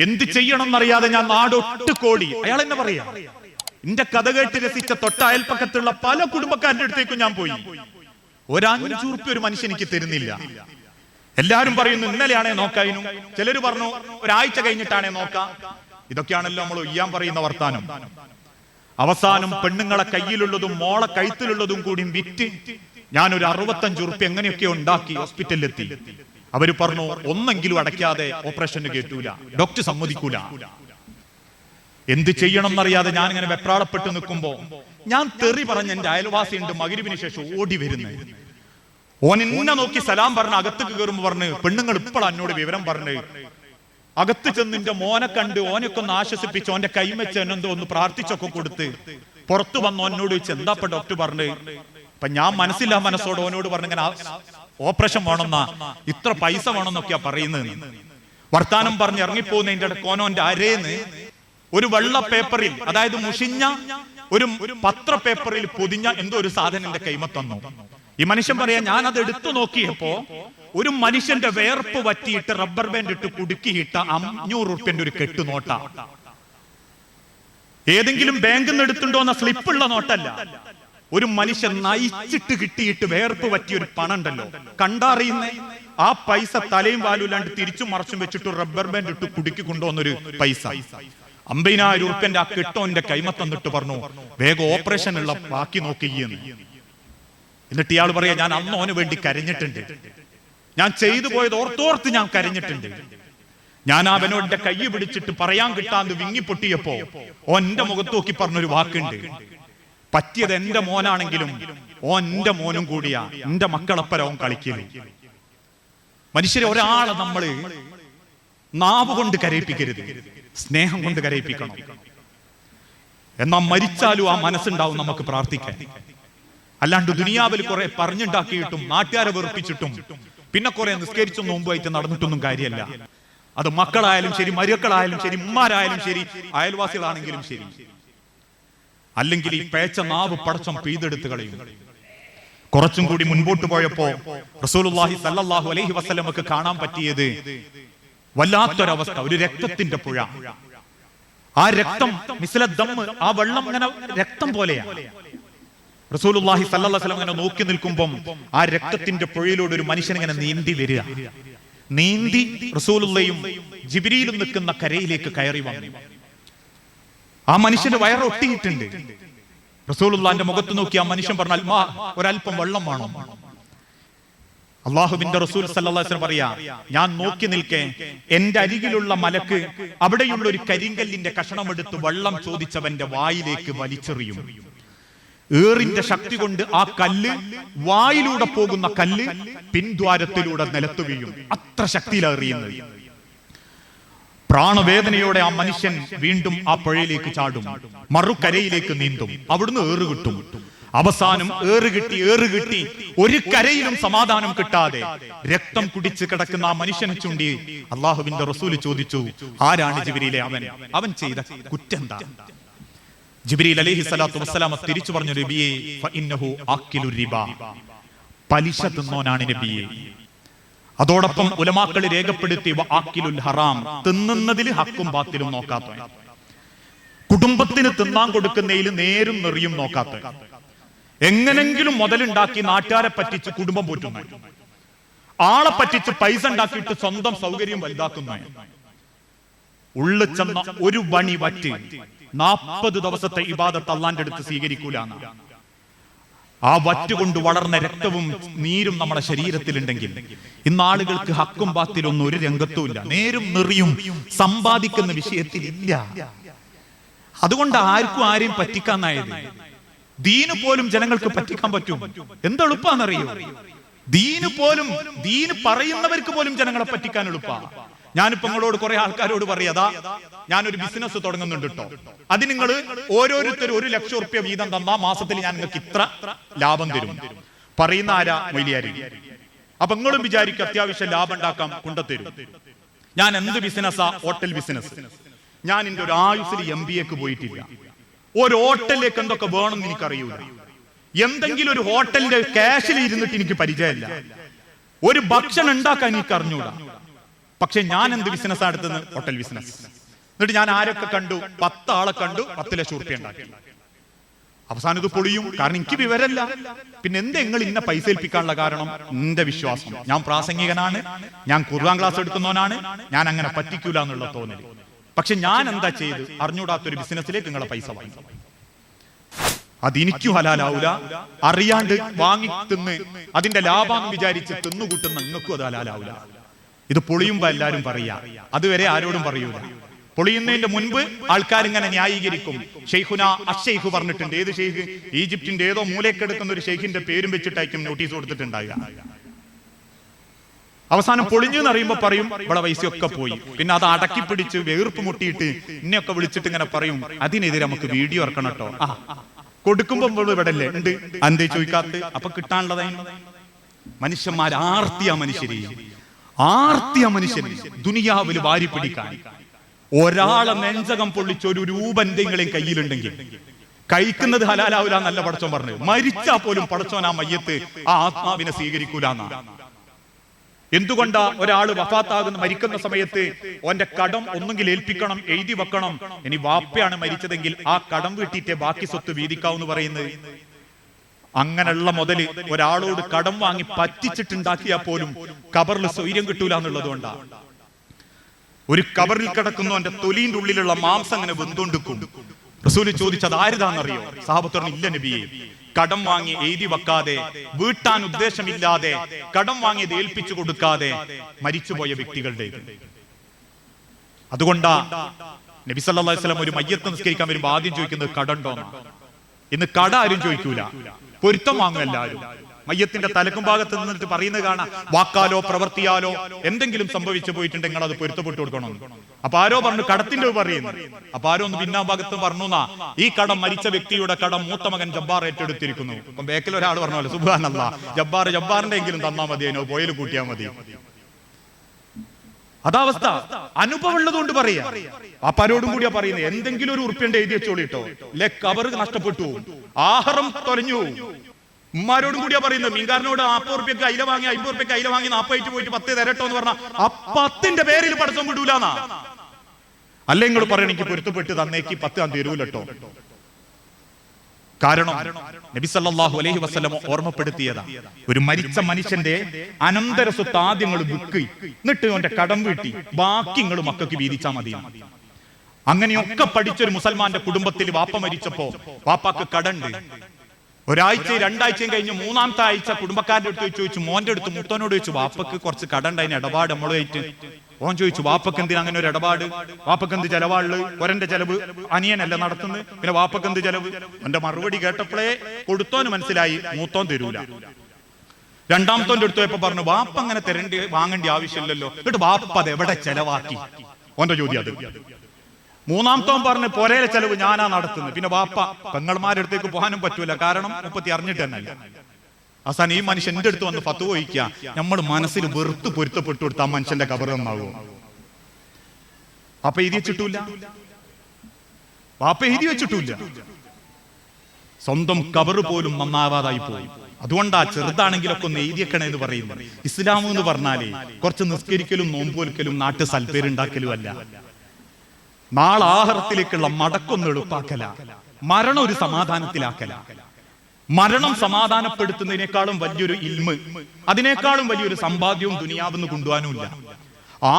എന്ത് ചെയ്യണം എന്നറിയാതെ ഞാൻ നാടൊട്ട് കോടി. അയാൾ എന്നെ പറയാ, എന്റെ കഥ കേട്ട് രസിച്ച തൊട്ട അയൽപ്പക്കത്തുള്ള പല കുടുംബക്കാരുടെ അടുത്തേക്കും ഞാൻ പോയി. ₹5 ഒരു മനുഷ്യൻ എനിക്ക് തരുന്നില്ല. എല്ലാരും പറയുന്നു ഇന്നലെയാണേ നോക്കാനും, ചിലര് പറഞ്ഞു ഒരാഴ്ച കഴിഞ്ഞിട്ടാണേ നോക്കാം. ഇതൊക്കെയാണല്ലോ നമ്മൾ ഒയ്യാൻ പറയുന്ന വർത്താനം. അവസാനം പെണ്ണുങ്ങളെ കയ്യിലുള്ളതും മോളെ കഴുത്തിലുള്ളതും കൂടി വിറ്റ് ഞാനൊരു ₹65 എങ്ങനെയൊക്കെ ഉണ്ടാക്കി ഹോസ്പിറ്റലിലെത്തി. അവര് പറഞ്ഞു ഒന്നെങ്കിലും അടയ്ക്കാതെ ഓപ്പറേഷന് കേട്ടൂല, ഡോക്ടർ സമ്മതിക്കൂല. എന്ത് ചെയ്യണം എന്നറിയാതെ ഞാൻ ഇങ്ങനെ വെപ്രാളപ്പെട്ട് നിൽക്കുമ്പോ ഞാൻ തെറി പറഞ്ഞ എന്റെ അയൽവാസി ഉണ്ട് മഗ്‌രിബിന് ശേഷം ഓടി വരുന്നത്. ഓൻ എന്നെ നോക്കി സലാം പറഞ്ഞ് അകത്തേക്ക് കയറുമ്പോ പറഞ്ഞ് പെണ്ണുങ്ങൾ ഇപ്പോൾ എന്നോട് വിവരം പറഞ്ഞ് അകത്ത് ചെന്ന് എന്റെ മോനെ കണ്ട് ഓനൊക്കെ ഒന്ന് ആശ്വസിപ്പിച്ച് ഓന്റെ കൈമെച്ച് എന്നെന്തോ ഒന്ന് പ്രാർത്ഥിച്ചൊക്കെ കൊടുത്ത് പുറത്തു വന്ന് ഓനോട് ചോദിച്ചു എന്താ ഡോക്ടർ പറഞ്ഞ്. അപ്പൊ ഞാൻ മനസ്സില്ലാ മനസ്സോട് ഓനോട് പറഞ്ഞു ഇങ്ങനെ ഓപ്പറേഷൻ വേണമെന്നാ, ഇത്ര പൈസ വേണമെന്നൊക്കെയാ പറയുന്നത്. വർത്താനം പറഞ്ഞ് ഇറങ്ങിപ്പോകുന്നതിന്റെ ഇടയ്ക്ക് ഓനോന്റെ അരേന്ന് ഒരു വെള്ള പേപ്പറിൽ, അതായത് മുഷിഞ്ഞ ഒരു പത്ര പേപ്പറിൽ പൊതിഞ്ഞ എന്തോ ഒരു സാധനം എന്റെ കൈമ തന്നു. ഈ മനുഷ്യൻ പറയാ, ഞാൻ അത് എടുത്തു നോക്കിയപ്പോ ഒരു മനുഷ്യന്റെ വേർപ്പ് വറ്റിയിട്ട് റബ്ബർ ബാൻഡ് ഇട്ട് കുടുക്കിയിട്ട ₹500 ഒരു കെട്ടു നോട്ട. ഏതെങ്കിലും ബാങ്കിൽ നിന്ന് എടുത്തുണ്ടോ എന്ന സ്ലിപ്പുള്ള നോട്ടല്ല. ഒരു മനുഷ്യൻ നയിച്ചിട്ട് കിട്ടിയിട്ട് വേർപ്പ് പറ്റിയ ഒരു പണം ഉണ്ടല്ലോ, കണ്ടറിയുന്ന ആ പൈസ തലയും വാലുമില്ലാണ്ട് തിരിച്ചും മറച്ചും വെച്ചിട്ട് റബ്ബർ ബാൻഡ് ഇട്ട് കുടുക്കി കൊണ്ടുവന്നൊരു പൈസ. ₹50,000 ആ കെട്ടോന്റെ കൈമ തന്നിട്ട് പറഞ്ഞു വേഗം ഓപ്പറേഷനുള്ള ബാക്കി നോക്കിയെന്ന്. എന്നിട്ട് ഇയാൾ പറയാ, ഞാൻ അന്ന് ഓന് വേണ്ടി കരഞ്ഞിട്ടുണ്ട്, ഞാൻ ചെയ്തു പോയത് ഓർത്തോർത്ത് ഞാൻ കരഞ്ഞിട്ടുണ്ട്. ഞാൻ അവനോന്റെ കൈ പിടിച്ചിട്ട് പറയാൻ കിട്ടാന്ന് വിങ്ങിപ്പൊട്ടിയപ്പോ ഓൻ എന്റെ മുഖത്ത് നോക്കി പറഞ്ഞൊരു വാക്കുണ്ട്, പറ്റിയത് എന്റെ മോനാണെങ്കിലും ഓൻ എന്റെ മോനും കൂടിയാ, എന്റെ മക്കളപ്പരവും കളിക്കില്ല. മനുഷ്യരെ ഒരാളെ നമ്മള് നാവ് കൊണ്ട് കരയിപ്പിക്കരുത്, സ്നേഹം കൊണ്ട് കരയിപ്പിക്കണം. എന്നാൽ മരിച്ചാലും ആ മനസ്സുണ്ടാവും നമുക്ക് പ്രാർത്ഥിക്കാൻ. അല്ലാണ്ട് ദുനിയാവിൽ കുറെ പറഞ്ഞുണ്ടാക്കിയിട്ടും നാട്ടുകാരെ വെറുപ്പിച്ചിട്ടും പിന്നെ കുറെ നിസ്കരിച്ചും നോമ്പുമായിട്ട് നടന്നിട്ടൊന്നും കാര്യമല്ല. അത് മക്കളായാലും ശരി, മരുക്കളായാലും ശരി, ഉമ്മാരായാലും ശരി, അയൽവാസികളാണെങ്കിലും ശരി. അല്ലെങ്കിൽ ഈ പേച്ച നാവ് പടച്ചം പെയ്തെടുത്ത് കളയും. കുറച്ചും കൂടി മുൻപോട്ട് പോയപ്പോ റസൂലുള്ളാഹി സ്വല്ലല്ലാഹു അലൈഹി വസല്ലമക്ക് കാണാൻ പറ്റിയത് വല്ലാത്തൊരവസ്ഥ, ഒരു രക്തത്തിന്റെ പുഴ. ആ രക്തം ആ വെള്ളം ഇങ്ങനെ രക്തം പോലെയാ. റസൂലുള്ളാഹി സ്വല്ലല്ലാഹു അലൈഹി വസല്ലം ഇങ്ങനെ നോക്കി നിൽക്കുമ്പം ആ രക്തത്തിന്റെ പുഴയിലൂടെ ഒരു മനുഷ്യൻ ഇങ്ങനെ നീന്തി വരിക. നീന്തി റസൂലുള്ളയും ജിബ്രീലും നിൽക്കുന്ന കരയിലേക്ക് കയറി വന്നു. ആ മനുഷ്യന്റെ വയറൊട്ടിയിട്ടുണ്ട്. റസൂലുള്ളാഹിന്റെ മുഖത്ത് നോക്കി ആ മനുഷ്യൻ പറഞ്ഞു, അൽമാ, ഒരല്പം വെള്ളം വേണം. അള്ളാഹുവിന്റെ റസൂൽ സല്ലല്ലാഹു അലൈഹി വസല്ലം പറയാ, ഞാൻ നോക്കി നിൽക്കെ എന്റെ അരികിലുള്ള മലക്ക് അവിടെയുള്ള ഒരു കരിങ്കല്ലിന്റെ കഷണം എടുത്ത് വെള്ളം ചോദിച്ചവന്റെ വായിലേക്ക് വലിച്ചെറിയും. ഏറിന്റെ ശക്തി കൊണ്ട് ആ കല്ല്, വായിലൂടെ പോകുന്ന കല്ല് പിൻദ്വാരത്തിലൂടെ നിലത്തു വീഴും. അത്ര ശക്തിയിലെറിയുന്നത്. പ്രാണവേദനയോടെ ആ മനുഷ്യൻ വീണ്ടും ആ പുഴയിലേക്ക് ചാടും, മറുകരയിലേക്ക് നീന്തും. അവിടുന്ന് ഏറ് കിട്ടും. അവസാനം ഏറ് കിട്ടി ഒരു കരയിലും സമാധാനം കിട്ടാതെ രക്തം കുടിച്ച് കിടക്കുന്ന ആ മനുഷ്യനെ ചൂണ്ടി അള്ളാഹുവിന്റെ റസൂല് ചോദിച്ചു, ആരാണ് ജിബ്രീലെ അവൻ ചെയ്ത കുറ്റെന്താ? ജിബ്രീൽ അലൈഹി സ്വലാത്തു വസ്സലാം തിരിച്ചു പറഞ്ഞു, നബിയേ, ഫഇന്നഹു ആക്കിലു റിബ, പലിശ തിന്നോനാണ് നബിയേ. അതോടൊപ്പം ഉലമാക്കൾ രേഖപ്പെടുത്തി ആക്കിലുൽ ഹറാം, തിന്നുന്നതിൽ ഹക്കും ബാത്തിലും നോക്കാത്ത, കുടുംബത്തിന് തിന്നാൻ കൊടുക്കുന്നതിൽ നേരും നെറിയും നോക്കാത്ത, എങ്ങനെങ്കിലും മുതലുണ്ടാക്കി നാട്ടുകാരെ പറ്റിച്ച് കുടുംബം പോറ്റുന്ന, ആളെ പറ്റിച്ച് പൈസ ഉണ്ടാക്കിയിട്ട് സ്വന്തം സൗകര്യം വലുതാക്കുന്ന, ഉള്ളു ചെന്ന ഒരു വണി വറ്റ് 40 ദിവസത്തെ ഇബാദത്ത് അള്ളാന്റെ അടുത്ത് സ്വീകരിക്കൂല. ആ വറ്റുകൊണ്ട് വളർന്ന രക്തവും നീരും നമ്മുടെ ശരീരത്തിലുണ്ടെങ്കിൽ ഇന്ന് ആളുകൾക്ക് ഹക്കും ബാത്തിലൊന്നും ഒരു രംഗത്തുമില്ല, നേരും നെറിയും സമ്പാദിക്കുന്ന വിഷയത്തിലില്ല. അതുകൊണ്ട് ആർക്കും ആരെയും പറ്റിക്കാന്നായത്. ദീന് പോലും ജനങ്ങൾക്ക് പറ്റിക്കാൻ പറ്റും. എന്തെളുപ്പാന്നറിയോ? ദീന് പറയുന്നവർക്ക് പോലും ജനങ്ങളെ പറ്റിക്കാൻ എളുപ്പാ. ഞാനിപ്പോ നിങ്ങളോട് കുറെ ആൾക്കാരോട് പറയാതാ, ഞാനൊരു ബിസിനസ് തുടങ്ങുന്നുണ്ട് കേട്ടോ, അത് നിങ്ങൾ ഓരോരുത്തരും 1 ലക്ഷം റുപ്യ വീതം തന്നാ മാസത്തിൽ ഞാൻ നിങ്ങൾക്ക് ഇത്ര ലാഭം തരും. പറയുന്ന ആരാ? മൊയ്ലിയാരി. അപ്പൊ നിങ്ങളും വിചാരിക്കും അത്യാവശ്യം ലാഭം ഉണ്ടാക്കാം, കൊണ്ടുതരും. ഞാൻ എന്ത് ബിസിനസ്സാ? Hotel business. ഞാൻ എന്റെ ഒരു ആയുസിൽ MBA പോയിട്ടില്ല. ഒരു ഹോട്ടലിലേക്ക് എന്തൊക്കെ വേണമെന്ന് എനിക്കറിയൂല. എന്തെങ്കിലും ഒരു ഹോട്ടലിന്റെ ക്യാഷിൽ ഇരുന്നിട്ട് എനിക്ക് പരിചയമില്ല. ഒരു ഭക്ഷണം ഉണ്ടാക്കാൻ എനിക്ക് അറിഞ്ഞൂടാ. പക്ഷെ ഞാൻ എന്ത് ബിസിനസ് എടുത്തത്? Hotel business. എന്നിട്ട് ഞാൻ ആരൊക്കെ കണ്ടു? 10 ആളെ കണ്ടു, 10 ലക്ഷം ഉറുപ്പ്യ ഉണ്ടാക്കി. അവസാനം ഇത് പൊളിയും. കാരണം എനിക്ക് വിവരമില്ല. പിന്നെ എന്ത് നിങ്ങൾ ഇന്ന പൈസ ഏൽപ്പിക്കാനുള്ള കാരണം? എന്റെ വിശ്വാസം, ഞാൻ പ്രാസംഗികനാണ്, ഞാൻ ഖുർആൻ ക്ലാസ് എടുക്കുന്നവനാണ്, ഞാൻ അങ്ങനെ പറ്റിക്കൂല എന്നുള്ള തോന്നൽ. പക്ഷെ ഞാൻ എന്താ ചെയ്ത്? അറിഞ്ഞൂടാത്തൊരു ബിസിനസ്സിലേക്ക് നിങ്ങളെ പൈസ വാങ്ങി. അതെനിക്കും ഹലാലാവൂല. അറിയാണ്ട് വാങ്ങി തിന്ന് അതിന്റെ ലാഭം വിചാരിച്ച് തിന്നുകൂട്ടുന്ന നിങ്ങൾക്കും അത് ഹലാലാവൂല. ഇത് പൊളിയുമ്പോ എല്ലാരും പറയാ, അതുവരെ ആരോടും പറയൂല. പൊളിയുന്നതിന്റെ മുൻപ് ആൾക്കാരിങ്ങനെ ന്യായീകരിക്കും. ഷെയ്ഖുന അഷെയ്ഖ് പറഞ്ഞിട്ടുണ്ട്. ഏത് ഷെയ്ഖ്? ഈജിപ്തിന്റെ ഏതോ മൂലക്കെടുക്കുന്ന ഒരു ഷെയ്ഖിന്റെ പേരും വെച്ചിട്ടായിരിക്കും നോട്ടീസ് കൊടുത്തിട്ടുണ്ടാകുക. അവസാനം പൊളിഞ്ഞു എന്നറിയുമ്പോ പറയും ഇവിടെ പൈസയൊക്കെ പോയി. പിന്നെ അത് അടക്കി പിടിച്ച് വേർപ്പ് മുട്ടിയിട്ട് ഇന്നെയൊക്കെ വിളിച്ചിട്ട് ഇങ്ങനെ പറയും, അതിനെതിരെ നമുക്ക് വീഡിയോ ഇറക്കണം കേട്ടോ. കൊടുക്കുമ്പോ ഇവിടെ അല്ലേ ഉണ്ട്, അന്തേ ചോദിക്കാത്ത. അപ്പൊ കിട്ടാനുള്ളതായി മനുഷ്യന്മാർ ആർത്തിയ മനുഷ്യന് ദുനിയാവിൽ വാരി പിടിക്കാൻ. ഒരാളെ നെഞ്ചകം പൊള്ളിച്ചൊരു രൂപ എന്തെങ്കിലും കയ്യിലുണ്ടെങ്കിൽ കഴിക്കുന്നത് ഹലാലാവൂല എന്നല്ല പടച്ചോൻ പറഞ്ഞു. മരിച്ചാ പോലും പടച്ചോൻ ആ മയ്യത്ത്, ആ ആത്മാവിനെ സ്വീകരിക്കൂലെന്നാ. എന്തുകൊണ്ടാ ഒരാള് വഫാത്താകുന്ന മരിക്കുന്ന സമയത്ത് ഓന്റെ കടം ഒന്നെങ്കിൽ ഏൽപ്പിക്കണം, എഴുതി വെക്കണം. ഇനി വാപ്പയാണ് മരിച്ചതെങ്കിൽ ആ കടം വീട്ടിയിട്ടേ ബാക്കി സ്വത്ത് വീതിക്കാവെന്ന് പറയുന്നത്. അങ്ങനെയുള്ള മുതല് ഒരാളോട് കടം വാങ്ങി പറ്റിച്ചിട്ടുണ്ടാക്കിയാൽ പോലും ഖബറിൽ സ്വൈര്യം കിട്ടൂല എന്നുള്ളത് കൊണ്ടാണ്. ഒരു ഖബറിൽ കിടക്കുന്നവന്റെ തൊലിന്റെ ഉള്ളിലുള്ള മാംസം അങ്ങനെ വെന്തുകൊണ്ടിരിക്കും. റസൂല് ചോദിച്ചത് ആരുതാന്നറിയോ? സഹാബത്ത് പറഞ്ഞു, ഇല്ല നബിയെ. കടം വാങ്ങി എഴുതി വെക്കാതെ, വീട്ടാൻ ഉദ്ദേശമില്ലാതെ കടം വാങ്ങിയത് ഏൽപ്പിച്ചു കൊടുക്കാതെ മരിച്ചുപോയ വ്യക്തികളുടെ. അതുകൊണ്ടാ നബി സല്ലല്ലാഹു അലൈഹി വസല്ലം ഒരു മയ്യത്ത് നിസ്കരിക്കാൻ വരുമ്പോ ആദ്യം ചോദിക്കുന്നത് കടണ്ടോന്നാ. ഇന്ന് കട ആരും ചോദിക്കൂല, പൊരുത്തം വാങ്ങും എല്ലാവരും. മയ്യത്തിന്റെ തലക്കും ഭാഗത്ത് നിന്നിട്ട് പറയുന്നത് കാണാം, വാക്കാലോ പ്രവർത്തിയാലോ എന്തെങ്കിലും സംഭവിച്ചു പോയിട്ടുണ്ടെങ്കിൽ അത് പൊരുത്തപ്പെട്ടു കൊടുക്കണം. അപ്പൊ ആരോ പറഞ്ഞു കടത്തിന്റെ പറയുന്നു. അപ്പൊ ആരോ ഒന്ന് പിന്നാ ഭാഗത്ത് പറഞ്ഞുന്നാ, ഈ കടം മരിച്ച വ്യക്തിയുടെ കടം മൂത്ത മകൻ ജബ്ബാർ ഏറ്റെടുത്തിരിക്കുന്നു. അപ്പൊ ബേക്കിൽ ഒരാൾ പറഞ്ഞല്ലോ, സുബ്ഹാനല്ലാഹ്, ജബ്ബാറിന്റെ എങ്കിലും തന്നാ മതി, അതിനോ പോയിൽ കൂട്ടിയാൽ മതി. അതാവസ്ഥ. അനുഭവം ഉള്ളതുകൊണ്ട് പറയാ. അപ്പൊ ആരോടും കൂടിയാ പറയുന്നത്, എന്തെങ്കിലും ഒരു ഉറുപ്പ്യന്റെ എഴുതി വെച്ചോളിട്ടോ, അല്ലെ കബർ നഷ്ടപ്പെട്ടു, ആഹാരം തൊലഞ്ഞു. ഉമ്മാരോടും കൂടിയാ പറയുന്നത്. മീൻകാരനോട് 40 ഉറുപ്പ്യക്ക് അയില വാങ്ങി, 50 ഉറുപ്പ്യക്ക് അയില വാങ്ങി 40 പോയിട്ട് 10 തരട്ടോ എന്ന് പറഞ്ഞാൽ ആ 10ന്റെ പേരിൽ പടച്ചോൻ വിടൂലാന്നാ. അല്ലെ നിങ്ങൾ പറയണ എനിക്ക് പൊരുത്തപ്പെട്ട് തന്നേക്ക് 10 ഞാൻ തരൂലട്ടോ. കാരണം നബി സല്ലല്ലാഹു അലൈഹി വസല്ലം ഓർമ്മപ്പെടുത്തിയതാ, ഒരു മരിച്ച മനുഷ്യന്റെ അനന്തര സ്വത്ത് ആദ്യം നിങ്ങൾ വിൽക്കി, എന്നിട്ട് അവന്റെ കടം വീട്ടി ബാക്കി നിങ്ങൾ മക്കൾക്ക് വീതിച്ചാ മതി. അങ്ങനെയൊക്കെ പഠിച്ചൊരു മുസൽമാന്റെ കുടുംബത്തിൽ വാപ്പ മരിച്ചപ്പോ വാപ്പാക്ക് കടണ്ട്. ഒരാഴ്ചയും 2 ആഴ്ചയും കഴിഞ്ഞ് 3ാമത്തെ ആഴ്ച കുടുംബക്കാരന്റെ അടുത്ത് ചോദിച്ചു, മോന്റെ അടുത്ത് മുത്തോനോട് ചോദിച്ചു, വാപ്പക്ക് കുറച്ച് കടണ്ട്, അതിന് ഇടപാട് നമ്മളുമായിട്ട്. ഓൻ ചോദിച്ചു, വാപ്പക്ക് എന്തിനാ അങ്ങനെ ഒരു ഇടപാട്? വാപ്പക്ക് എന്ത് ചെലവാള്? ഒരന്റെ ചെലവ് അനിയനല്ല നടത്തുന്നത്, പിന്നെ വാപ്പക്ക് എന്ത് ചെലവ്? എന്റെ മറുപടി കേട്ടപ്പോഴേ കൊടുത്തോന് മനസ്സിലായി മൂത്തോൻ തരൂല. 2ാമത്തോന്റെ അടുത്ത് പോയപ്പോ പറഞ്ഞു, വാപ്പ അങ്ങനെ വാങ്ങേണ്ട ആവശ്യമില്ലല്ലോ. എന്നിട്ട് വാപ്പ അത് എവിടെ ചെലവാക്കി? ഓന്റെ ചോദ്യം അത്. 3ാമത്തോൻ പറഞ്ഞു, പൊരയിലെ ചെലവ് ഞാനാ നടത്തുന്നത്. പിന്നെ വാപ്പ പെങ്ങൾമാരുടെ അടുത്തേക്ക് പോകാനും പറ്റൂല, കാരണം മുപ്പത്തി അറിഞ്ഞിട്ട് തന്നെയല്ല. അവസാനം ഈ മനുഷ്യൻ എന്റെ അടുത്ത് വന്ന് ഫത്വ ചോദിക്കുക, നമ്മൾ മനസ്സിൽ വെറുത്ത് പൊരുത്തപ്പെട്ടു കൊടുത്ത ആ മനുഷ്യന്റെ ഖബർ നന്നാകുമോ? വാപ്പ എഴുതി വെച്ചിട്ടില്ല, വാപ്പ എഴുതി വെച്ചിട്ടില്ല. സ്വന്തം ഖബർ പോലും നന്നാവാതായി പോയി. അതുകൊണ്ടാ ചെറുതാണെങ്കിലൊക്കെ ഒന്ന് എഴുതിയേക്കണേ എന്ന് പറയുന്നത്. ഇസ്ലാം എന്ന് പറഞ്ഞാലേ കുറച്ച് നിസ്കരിക്കലും നോമ്പൊലിക്കലും നാട്ടു സൽപ്പേരുണ്ടാക്കലും അല്ല. നാളെ ആഖിറത്തിലേക്കുള്ള മടക്കൊന്ന് എളുപ്പാക്കല, മരണം ഒരു സമാധാനത്തിലാക്കല. മരണം സമാധാനപ്പെടുത്തുന്നതിനേക്കാളും വലിയൊരു ഇൽമ്, അതിനേക്കാളും വലിയൊരു സമ്പാദ്യവും ദുനിയാവെന്ന് കൊണ്ടുപോകാനുമില്ല.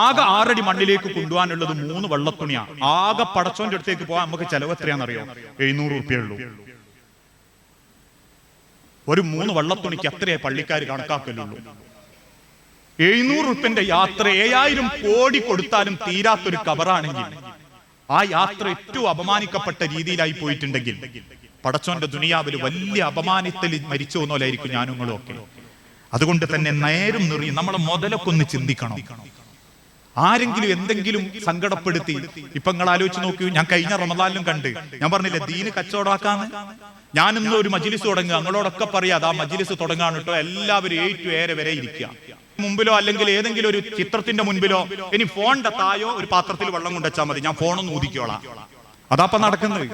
ആകെ 6 അടി മണ്ണിലേക്ക് കൊണ്ടുപോകാനുള്ളത് 3 വെള്ളത്തുണിയാണ്. ആകെ പടച്ചോന്റെ അടുത്തേക്ക് പോകാൻ നമുക്ക് ചെലവ് എത്രയാണെന്നറിയോ? 700 ഉറുപ്പ്യേ ഉള്ളൂ. ഒരു 3 വെള്ളത്തുണിക്ക് അത്രയേ പള്ളിക്കാർ കണക്കാക്കലുള്ളൂ. 700 ഉറുപ്പ്യന്റെ യാത്ര 7000 കോടി കൊടുത്താലും തീരാത്തൊരു ഖബറാണെങ്കിൽ, ആ യാത്ര ഏറ്റവും അപമാനിക്കപ്പെട്ട രീതിയിലായി പോയിട്ടുണ്ടെങ്കിൽ പടച്ചോന്റെ ദുനിയാവിൽ വലിയ അപമാനത്തിൽ മരിച്ചു എന്നോലായിരിക്കും ഞാനും നിങ്ങളും ഒക്കെ. അതുകൊണ്ട് തന്നെ നേരും നിറി നമ്മളെ മുതലൊക്കെ ഒന്ന് ചിന്തിക്കണം. ആരെങ്കിലും എന്തെങ്കിലും സങ്കടപ്പെടുത്തി, ഇപ്പൊ നിങ്ങൾ ആലോചിച്ച് നോക്കൂ, ഞാൻ കഴിഞ്ഞ റമദാനിലും കണ്ട്, ഞാൻ പറഞ്ഞില്ലേ ദീന് കച്ചവടാക്കാന്ന്. ഞാൻ ഇന്ന് ഒരു മജ്ലിസ് തുടങ്ങുക, നിങ്ങളോടൊക്കെ പറയാം, ആ മജ്ലിസ് തുടങ്ങാണ് കേട്ടോ, എല്ലാവരും 8 to 8 വരെ ഇരിക്കുക. മുമ്പിലോ അല്ലെങ്കിൽ ഏതെങ്കിലും ഒരു ചിത്രത്തിന്റെ മുൻപിലോ, ഇനി ഫോണിന്റെ തായോ ഒരു പാത്രത്തിൽ വെള്ളം കൊണ്ടുവച്ചാൽ മതി, ഞാൻ ഫോണൊന്ന് ഊതിക്കോളാം. അതാപ്പ നടക്കുന്നത്.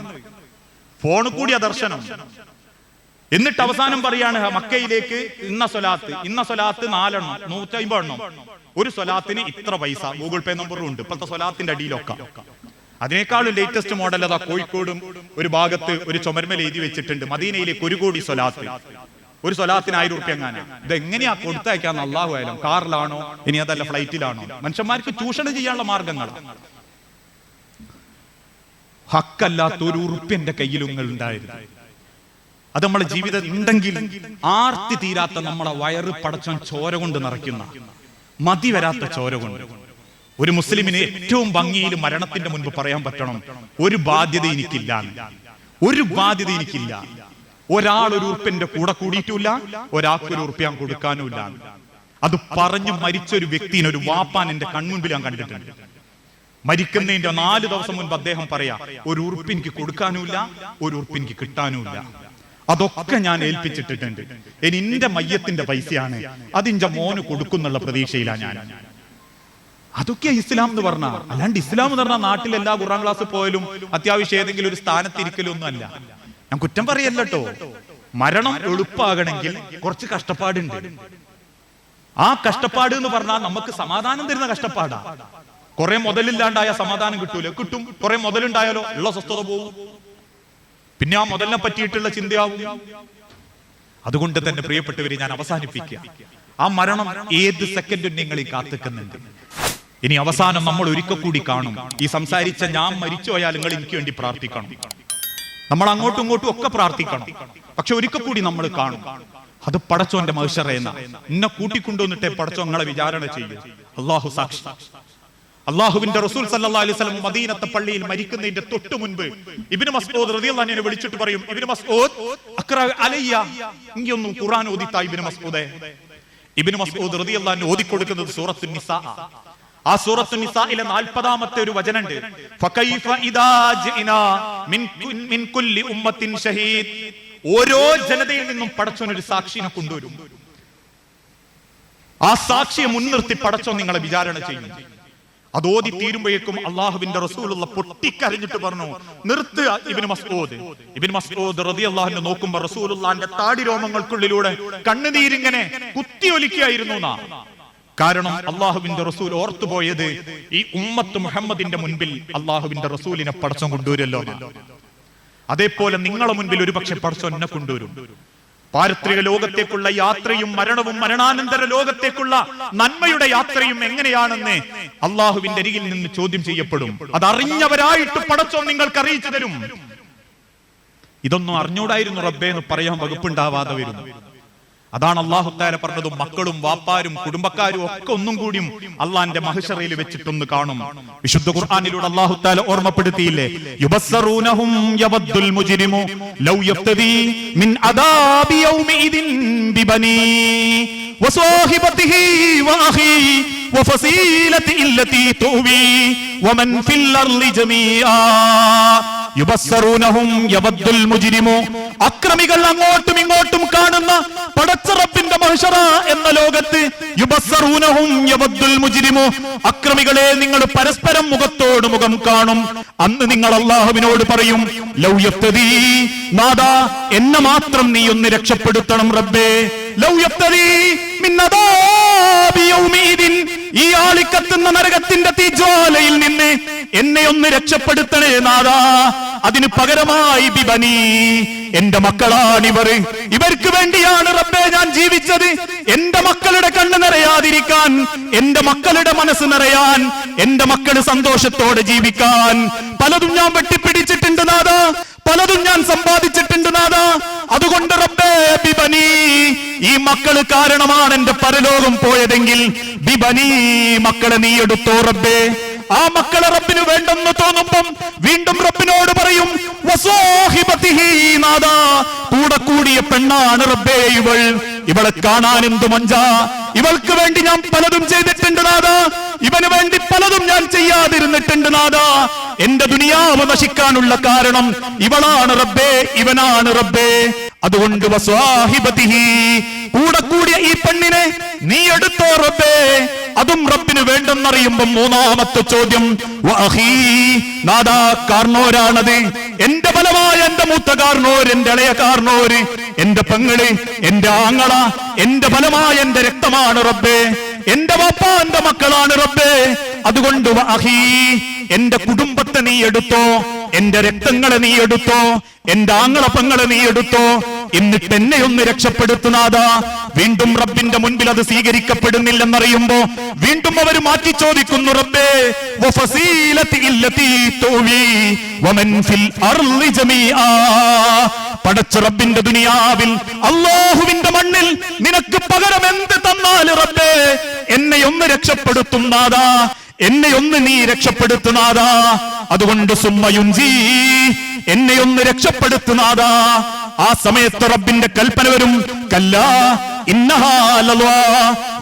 ഫോണ് കൂടിയ ദർശനം. എന്നിട്ട് അവസാനം പറയാണ് മക്കയിലേക്ക് ഇന്ന സ്വലാത്ത് 4 എണ്ണം 150 എണ്ണം, ഒരു സ്വലാത്തിന് ഇത്ര പൈസ, ഗൂഗിൾ പേ നമ്പറും ഉണ്ട് ഇപ്പോഴത്തെ സ്വലാത്തിന്റെ അടിയിലൊക്കെ. അതിനേക്കാളും ലേറ്റസ്റ്റ് മോഡൽ അതാ കോഴിക്കോടും ഒരു ഭാഗത്ത് ഒരു ചുമരുമേൽ എഴുതി വെച്ചിട്ടുണ്ട്, മദീനയിലേക്ക് 1 കോടി സ്വലാത്ത്, ഒരു സ്വലാത്തിന് 1000 റുപ്യ എങ്ങാനാ. ഇത് എങ്ങനെയാ കൊടുത്തയക്കാന്ന് അള്ളാഹു ആയാലും, കാറിലാണോ ഇനി അതല്ല ഫ്ലൈറ്റിലാണോ? മനുഷ്യന്മാർക്ക് ചൂഷണം ചെയ്യാനുള്ള മാർഗങ്ങൾ. ഹക്കല്ലാത്ത 1 ഉറുപ്യ എന്റെ കയ്യിൽ ഉണ്ടായിരുന്നു. അത് നമ്മളെ ജീവിതം ഉണ്ടെങ്കിൽ ആർത്തി തീരാത്ത നമ്മളെ വയറ് പടച്ചോൻ ചോര കൊണ്ട് നിറയ്ക്കുന്ന, മതി വരാത്ത ചോര കൊണ്ട്. ഒരു മുസ്ലിമിന് ഏറ്റവും ഭംഗിയിൽ മരണത്തിന്റെ മുൻപ് പറയാൻ പറ്റണം, ഒരു ബാധ്യത എനിക്കില്ല, ഒരു ബാധ്യത എനിക്കില്ല. ഒരാൾ 1 ഉറുപ്പ്യന്റെ കൂടെ കൂടിയിട്ടില്ല, ഒരാൾക്ക് 1 ഉറുപ്പ്യ ഞാൻ കൊടുക്കാനുമില്ല. അത് പറഞ്ഞു മരിച്ച ഒരു വ്യക്തിനെ, ഒരു വാപ്പാൻ എന്റെ കൺമുൻപിൽ ഞാൻ കണ്ടിട്ടുണ്ട്. മരിക്കുന്നതിന്റെ 4 ദിവസം മുൻപ് അദ്ദേഹം പറയാ, 1 ഉറുപ്പ്യ എനിക്ക് കൊടുക്കാനുമില്ല, 1 ഉറുപ്പ്യ എനിക്ക് കിട്ടാനുമില്ല. അതൊക്കെ ഞാൻ ഏൽപ്പിച്ചിട്ടുണ്ട്. ഇനി എന്റെ മയ്യത്തിന്റെ പൈസയാണ്, അതിന്റെ മോന് കൊടുക്കുന്നുള്ള പ്രതീക്ഷയിലാണ് ഞാൻ. അതൊക്കെ ഇസ്ലാം എന്ന് പറഞ്ഞ. അല്ലാണ്ട് ഇസ്ലാം എന്ന് പറഞ്ഞാൽ നാട്ടിൽ എല്ലാ ഖുർആൻ ക്ലാസ് പോയാലും അത്യാവശ്യം ഏതെങ്കിലും ഒരു സ്ഥാനത്തിരിക്കലൊന്നും അല്ല. ഞാൻ കുറ്റം പറയല്ലോ. മരണം എളുപ്പമാകണമെങ്കിൽ കുറച്ച് കഷ്ടപ്പാടുണ്ട്. ആ കഷ്ടപ്പാട് എന്ന് പറഞ്ഞാൽ നമുക്ക് സമാധാനം തരുന്ന കഷ്ടപ്പാടാ. കുറെ മുതലില്ലാണ്ടായ സമാധാനം കിട്ടൂല, കിട്ടും. കുറെ മുതലുണ്ടായാലോ ഉള്ള സ്വസ്ഥത പോകും, പിന്നെ ആ മുതലിനെ പറ്റിയിട്ടുള്ള ചിന്തയാവും. അതുകൊണ്ട് തന്നെ പ്രിയപ്പെട്ടവരെ ഞാൻ അവസാനിപ്പിക്കുക, ആ മരണം ഏത് സെക്കൻഡും നിങ്ങളീ കാത്തിക്കുന്നുണ്ട്. ഇനി അവസാനം നമ്മൾ ഒരിക്കൽ കൂടി കാണും. ഈ സംസാരിച്ച ഞാൻ മരിച്ചു പോയാൽ നിങ്ങൾ എനിക്ക് വേണ്ടി പ്രാർത്ഥിക്കണം, നമ്മൾ അങ്ങോട്ടും ഇങ്ങോട്ടും ഒക്കെ പ്രാർത്ഥിക്കണം. പക്ഷെ ഒരിക്കൽ കൂടി നമ്മൾ കാണും. അത് പടച്ചോന്റെ മഹ്ശറേന്ന എന്നെ കൂട്ടിക്കൊണ്ടുവന്നിട്ടേ പടച്ചോ നിങ്ങളെ വിചാരണ ചെയ്യും. അള്ളാഹു സാക്ഷി. അള്ളാഹുവിന്റെ റസൂൽ സല്ലല്ലാഹു അലൈഹി വസല്ലം മദീനത്തെ പള്ളിയിൽ മരിക്കുന്നതിന്റെ തൊട്ട് മുൻപ് ഇബ്നു മസ്ഊദ് റളിയല്ലാഹു അൻഹു വിളിച്ചിട്ട് പറയും, ഇബ്നു മസ്ഊദ് അഖ്റ അലയ്യ, ഇങ്ങൊന്നും ഖുർആൻ ഓദിത്താ ഇബ്നു മസ്ഊദേ. ഇബ്നു മസ്ഊദ് റളിയല്ലാഹു അൻഹു ഓതിക്കൊടുക്കുന്നത് സൂറത്തുൻ നിസാ. ആ സൂറത്തുൻ നിസായിലെ 40ാമത്തെ ഒരു വചനമുണ്ട്, ഫകൈഫ ഇദാ ജിനാ മിൻ കുല്ലി ഉമ്മത്തിൻ ഷഹീദ്. ഓരോ ജനതയിൽ നിന്നും പടച്ചോൻ ഒരു സാക്ഷിയെ കൊണ്ടുവരും. ആ സാക്ഷിയെ മുൻനിർത്തി പടച്ചോൻ നിങ്ങളെ വിചാരണ ചെയ്യും. അത് ഓതി തീരുമ്പോഴേക്കും അള്ളാഹുവിന്റെ റസൂലുള്ള പൊട്ടിക്കരഞ്ഞിട്ട് പറഞ്ഞു, നിർത്തുക ഇബ്നു മസ്ഊദ്. ഇബ്നു മസ്ഊദ് റളിയല്ലാഹു അൻഹു നോക്കുമ്പോൾ റസൂലുള്ളാഹിന്റെ താടി രോമങ്ങൾക്കുള്ളിലൂടെ കണ്ണുനീരിങ്ങനെ കുത്തിയൊലിക്കുകയായിരുന്നു. കാരണം അള്ളാഹുവിന്റെ റസൂൽ ഓർത്തുപോയത്, ഈ ഉമ്മത്ത് മുഹമ്മദിന്റെ മുൻപിൽ അള്ളാഹുവിന്റെ റസൂലിനെ പടച്ചോൻ കൊണ്ടുവരുമല്ലോ. അതേപോലെ നിങ്ങളെ മുൻപിൽ ഒരുപക്ഷെ പടച്ചോൻ എന്നെ കൊണ്ടുവരും. പാരത്രിക ലോകത്തേക്കുള്ള യാത്രയും മരണവും മരണാനന്തര ലോകത്തേക്കുള്ള നന്മയുടെ യാത്രയും എങ്ങനെയാണെന്ന് അള്ളാഹുവിന്റെ അരികിൽ നിന്ന് ചോദ്യം ചെയ്യപ്പെടും. അതറിഞ്ഞവരായിട്ട് പടച്ചോൻ നിങ്ങൾക്ക് അറിയിച്ചു തരും. ഇതൊന്നും അറിഞ്ഞൂടായിരുന്നു റബ്ബേ എന്ന് പറയാൻ വകുപ്പുണ്ടാവാതെ വരും. അതാണ് അല്ലാഹു തആല പറഞ്ഞത്, മക്കളും വാപ്പാരും കുടുംബക്കാരും ഒക്കെ ഒന്നും കൂടിയും അള്ളാന്റെ മഹ്ശറയിൽ വെച്ചിട്ടൊന്ന് കാണും. വിശുദ്ധ ഖുർആനിലൂടെ അല്ലാഹു തആല ഓർമ്മപ്പെടുത്തിയില്ലേ, യുബസ്സറൂനഹും യവദ്ദുൽ മുജ്രിമു ലൗ യഫ്തദി മിൻ അദാബി യൗമിഇദിൻ ബിബനി വസാഹിബതിഹി വഅഖി വഫസീലതി ഇല്ലതി തുവി വമൻ ഫിൽ അർളി ജമീആ. യുബസ്സറൂനഹും യവദ്ദുൽ മുജ്രിമു, അക്രമികൾ അങ്ങോട്ടും ഇങ്ങോട്ടും കാണുന്ന പടച്ച റബ്ബിന്റെ മഹ്ശറ എന്ന ലോകത്ത് യുബസ്സറൂനഹും യവദ്ദുൽ മുജ്രിമു, അക്രമികളെ നിങ്ങൾ പരസ്പരം മുഖത്തോട് മുഖം കാണും. അന്ന് നിങ്ങൾ അല്ലാഹുവിനോട് പറയും, ലൗ യഫ്തദി, നാദാ എന്നെ മാത്രം നീ ഒന്ന് രക്ഷപ്പെടുത്തണം റബ്ബേ. ലൗ യഫ്തദി മിൻ അദാബി യൗമിഇദിൻ, ഈ ആളിക്കത്തുന്ന നരകത്തിന്റെ തീജ്വാലയിൽ നിന്ന് എന്നെ ഒന്ന് രക്ഷപ്പെടുത്തണേ നാദാ. അതിന് പകരമായി ബിബനി, എന്റെ മക്കളാണിവർ, ഇവർക്ക് വേണ്ടിയാണ് റബ്ബേ ഞാൻ ജീവിച്ചത്. എന്റെ മക്കളുടെ കണ്ണ് നിറയാതിരിക്കാൻ, എന്റെ മക്കളുടെ മനസ്സ് നിറയാൻ, എന്റെ മക്കള് സന്തോഷത്തോടെ ജീവിക്കാൻ പലതും ഞാൻ വെട്ടിപ്പിടിച്ചിട്ടുണ്ട് നാദാ, പലതും ഞാൻ സമ്പാദിച്ചിട്ടുണ്ട് നാദാ. അതുകൊണ്ട് റബ്ബേ ബിബനി, ഈ മക്കള് കാരണമാണ് എന്റെ പരലോകം പോയതെങ്കിൽ ബിബനി, മക്കളെ നീ എടുത്തോ റബ്ബേ. ആ മക്കളെ റബ്ബിന് വേണ്ടെന്ന് തോന്നുമ്പം വീണ്ടും റബ്ബിനോട് പറയും, വസാഹിബതിഹി, നാദാ കൂടെ കൂടിയ പെണ്ണാണ് റബ്ബേ ഇവൾ, ഇവളെ കാണാൻ എന്തു മഞ്ചാ, ഇവൾക്ക് വേണ്ടി ഞാൻ പലതും ചെയ്തിട്ടുണ്ട് നാദാ, ഇവന് വേണ്ടി പലതും ഞാൻ ചെയ്യാതിരുന്നിട്ടുണ്ട് നാദാ. എന്റെ ദുനിയാവ് നശിക്കാനുള്ള കാരണം ഇവളാണ് റബ്ബേ, ഇവനാണ് റബ്ബേ. അതുകൊണ്ട് വസാഹിബതിഹി, കൂടെ കൂടിയ ഈ പെണ്ണിനെ നീ എടുത്തോ റബ്ബേ. അതും റബ്ബിന് വേണ്ടെന്നറിയുമ്പോ മൂന്നാമത്തെ ചോദ്യം, വഅഖീ, നാദാ കാർന്നോരാണത്, എന്റെ ബലമായ എന്റെ മൂത്ത കാർന്നോര്, എന്റെ ഇളയ കാർന്നോര്, എന്റെ പെങ്ങള്, എന്റെ ആങ്ങള, എന്റെ ഫലമായ എന്റെ രക്തമാണ് റബ്ബേ, എന്റെ വാപ്പാന്റെ മക്കളാണ് റബ്ബേ. അതുകൊണ്ട് അഹീ, എന്റെ കുടുംബത്തെ നീ എടുത്തോ, എന്റെ രക്തങ്ങളെ നീ എടുത്തോ, എന്റെ ആങ്ങള പെങ്ങളെ നീ എടുത്തോ, എന്നിട്ട് എന്നെ ഒന്ന് രക്ഷപ്പെടുത്തുന്നാഥാ. വീണ്ടും റബ്ബിന്റെ മുൻപിൽ അത് സ്വീകരിക്കപ്പെടുന്നില്ലെന്നറിയുമ്പോ വീണ്ടും അവർ മാറ്റി ചോദിക്കുന്നു, റബ്ബേ വഫസീലതി ഇല്ലതി തുവി വമൻ ഫിൽ അർളി ജമീആ. പടച്ച റബ്ബിന്റെ ദുനിയാവിൽ അല്ലാഹുവിന്റെ മണ്ണിൽ നിനക്ക് പകരം എന്ത് തന്നാൽ റബ്ബേ എന്നെ ഒന്ന് രക്ഷപ്പെടുത്തുന്നാഥാ, എന്നെ ഒന്ന് നീ രക്ഷപ്പെടുത്തുന്നാഥാ. അതുകൊണ്ട് സുമ്മയുൻജി, എന്നെ ഒന്ന് രക്ഷപ്പെടുത്തുന്നാഥാ. ആ സമയത്ത് റബ്ബിന്റെ കൽപ്പന വരും, കല്ലാ ഇന്നഹാ ലളാ,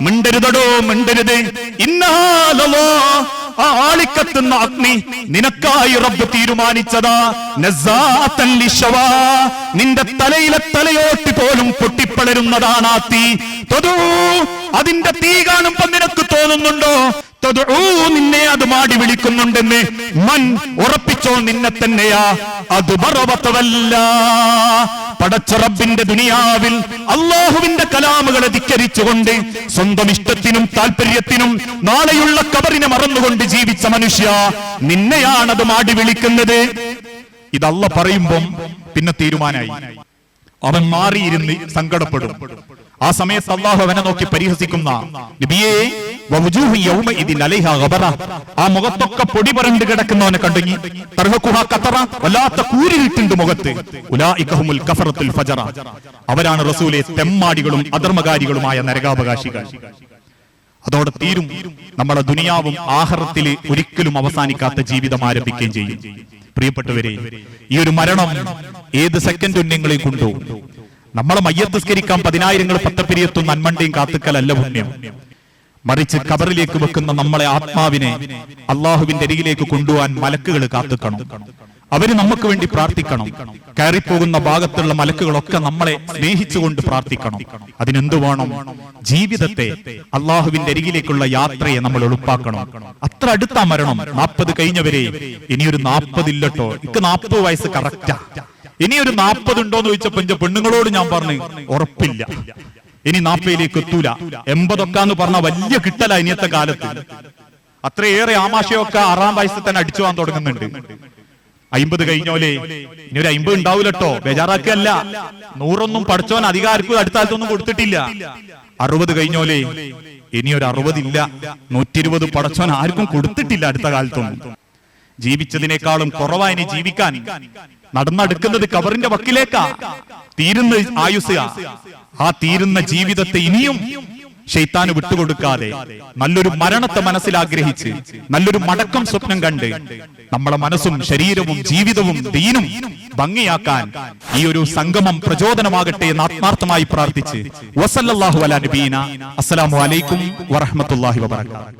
മിണ്ടരുതടോ മിണ്ടരുത്, ഇന്നഹാ ലളാ, ആ ആളിക്കത്തുന്ന അഗ്നി നിനക്കായി റബ്ബ് തീരുമാനിച്ചതാ. നസാഅത്തൻ ലിശവാ, നിന്റെ തലയിലെ തലയോട്ടി പോലും പൊട്ടിപ്പളരുന്നതാണ് ആ തീ. തദൂ, അതിന്റെ തീ കാണുമ്പോ നിനക്ക് തോന്നുന്നുണ്ടോ തദൂ, നിന്നെ അത് മാടി വിളിക്കുന്നുണ്ടെന്ന്? മൻ, ഉറപ്പിച്ചോ നിന്നെ തന്നെയാ. അത് ബറവത്തവല്ല. പടച്ച റബ്ബിന്റെ ദുനിയാവിൽ അല്ലാഹുവിന്റെ കലാമുകളെ ധിക്കരിച്ചുകൊണ്ട് സ്വന്തം ഇഷ്ടത്തിനും താല്പര്യത്തിനും നാളെയുള്ള ഖബറിനെ മറന്നുകൊണ്ട് ജീവിച്ച മനുഷ്യ, നിന്നെയാണത് മാടി വിളിക്കുന്നത്. ഇതല്ല പറയുമ്പം പിന്നെ തീരുമാനായി. അവൻ മാറിയിരുന്ന് സങ്കടപ്പെടും. ആ സമയത്ത് അല്ലാഹു അവനെ നോക്കി പരിഹസിക്കുന്ന, നബിയേ വവുജൂഹു യൗമഇദിൻ അലൈഹാ ഗബറ, ആ മുഖത്തൊക്കെ പൊടി പരണ്ട് കിടക്കുന്നവനെ കണ്ടെങ്കി തർഹഖുഹാ ഖതറ, വല്ലാത്ത കൂരിരുട്ടുണ്ട് മുഖത്ത്. ഉലൈക ഹുമുൽ കഫറത്തുൽ ഫജറ, അവരാണ് റസൂലേ തെമ്മാടികളും അധർമ്മകാരികളുമായ നരകാവകാശികൾ. അതോടെ തീരും നമ്മളെ ദുനിയാവും ആഖിറത്തിൽ ഒരിക്കലും അവസാനിക്കാത്ത ജീവിതം ആരംഭിക്കുകയും ചെയ്യും. പ്രിയപ്പെട്ടവരെ, ഈ ഒരു മരണം ഏത് സെക്കൻഡും നിങ്ങളെ കൊണ്ടു. നമ്മളെ മയ്യത്തസ്കരിക്കാൻ 10,000 പത്തപ്പിരിയത്തും നന്മണ്ടയും കാത്തുക്കലല്ല പുണ്യം. മറിച്ച് ഖബറിലേക്ക് വെക്കുന്ന നമ്മളെ ആത്മാവിനെ അള്ളാഹുവിന്റെ അരികിലേക്ക് കൊണ്ടുപോകാൻ മലക്കുകൾ കാത്തുക്കണം. അവര് നമുക്ക് വേണ്ടി പ്രാർത്ഥിക്കണം. കയറിപ്പോകുന്ന ഭാഗത്തുള്ള മലക്കുകളൊക്കെ നമ്മളെ സ്നേഹിച്ചുകൊണ്ട് പ്രാർത്ഥിക്കണം. അതിനെന്തു വേണം? ജീവിതത്തെ, അള്ളാഹുവിന്റെ അരികിലേക്കുള്ള യാത്രയെ നമ്മൾ എളുപ്പാക്കണം. അത്ര അടുത്താ മരണം. 40 കഴിഞ്ഞവരെ ഇനിയൊരു 40 ഇല്ലട്ടോ, ഇക്ക് 40 വയസ്സ് കറക്റ്റാ, ഇനിയൊരു 40 ഉണ്ടോന്ന് ചോദിച്ചപ്പോ എന്റെ പെണ്ണുങ്ങളോട് ഞാൻ പറഞ്ഞു ഉറപ്പില്ല, ഇനി 40ലേക്ക് എത്തൂല. 80 പറഞ്ഞ വലിയ കിട്ടല ഇനിയത്തെ കാലത്ത്. അത്രയേറെ ആമാശയൊക്കെ 6-ാം വയസ്സിൽ തന്നെ അടിച്ചു പോകാൻ തുടങ്ങുന്നുണ്ട്. 50 കഴിഞ്ഞോലേ ഇനി ഒരു 50 ഉണ്ടാവൂലട്ടോ, ബേജാറാക്കല്ല. 100 പഠിച്ചവൻ അധികാരക്കും അടുത്ത കാലത്തൊന്നും കൊടുത്തിട്ടില്ല. 60 കഴിഞ്ഞോലേ ഇനിയൊരു 60 ഇല്ല. 120 പഠിച്ചവൻ ആർക്കും കൊടുത്തിട്ടില്ല അടുത്ത കാലത്തൊന്നും. ജീവിച്ചതിനേക്കാളും കുറവായി ഇനി ജീവിക്കാൻ. നടന്നെടുക്കുന്നത് ഖബറിന്റെ വക്കിലേക്കാ. തീരുന്ന ആയുസ്, ആ തീരുന്ന ജീവിതത്തെ ഇനിയും ശൈത്താന് വിട്ടുകൊടുക്കാതെ നല്ലൊരു മരണത്തെ മനസ്സിലാഗ്രഹിച്ച് നല്ലൊരു മടക്കം സ്വപ്നം കണ്ട് നമ്മളെ മനസ്സും ശരീരവും ജീവിതവും ദീനും ഭംഗിയാക്കാൻ ഈ ഒരു സംഗമം പ്രചോദനമാകട്ടെ എന്ന് ആത്മാർത്ഥമായി പ്രാർത്ഥിച്ച് വസല്ലല്ലാഹു അലാ നബീന. അസ്സലാമു അലൈക്കും വറഹ്മത്തുള്ളാഹി വബറകാതുഹു.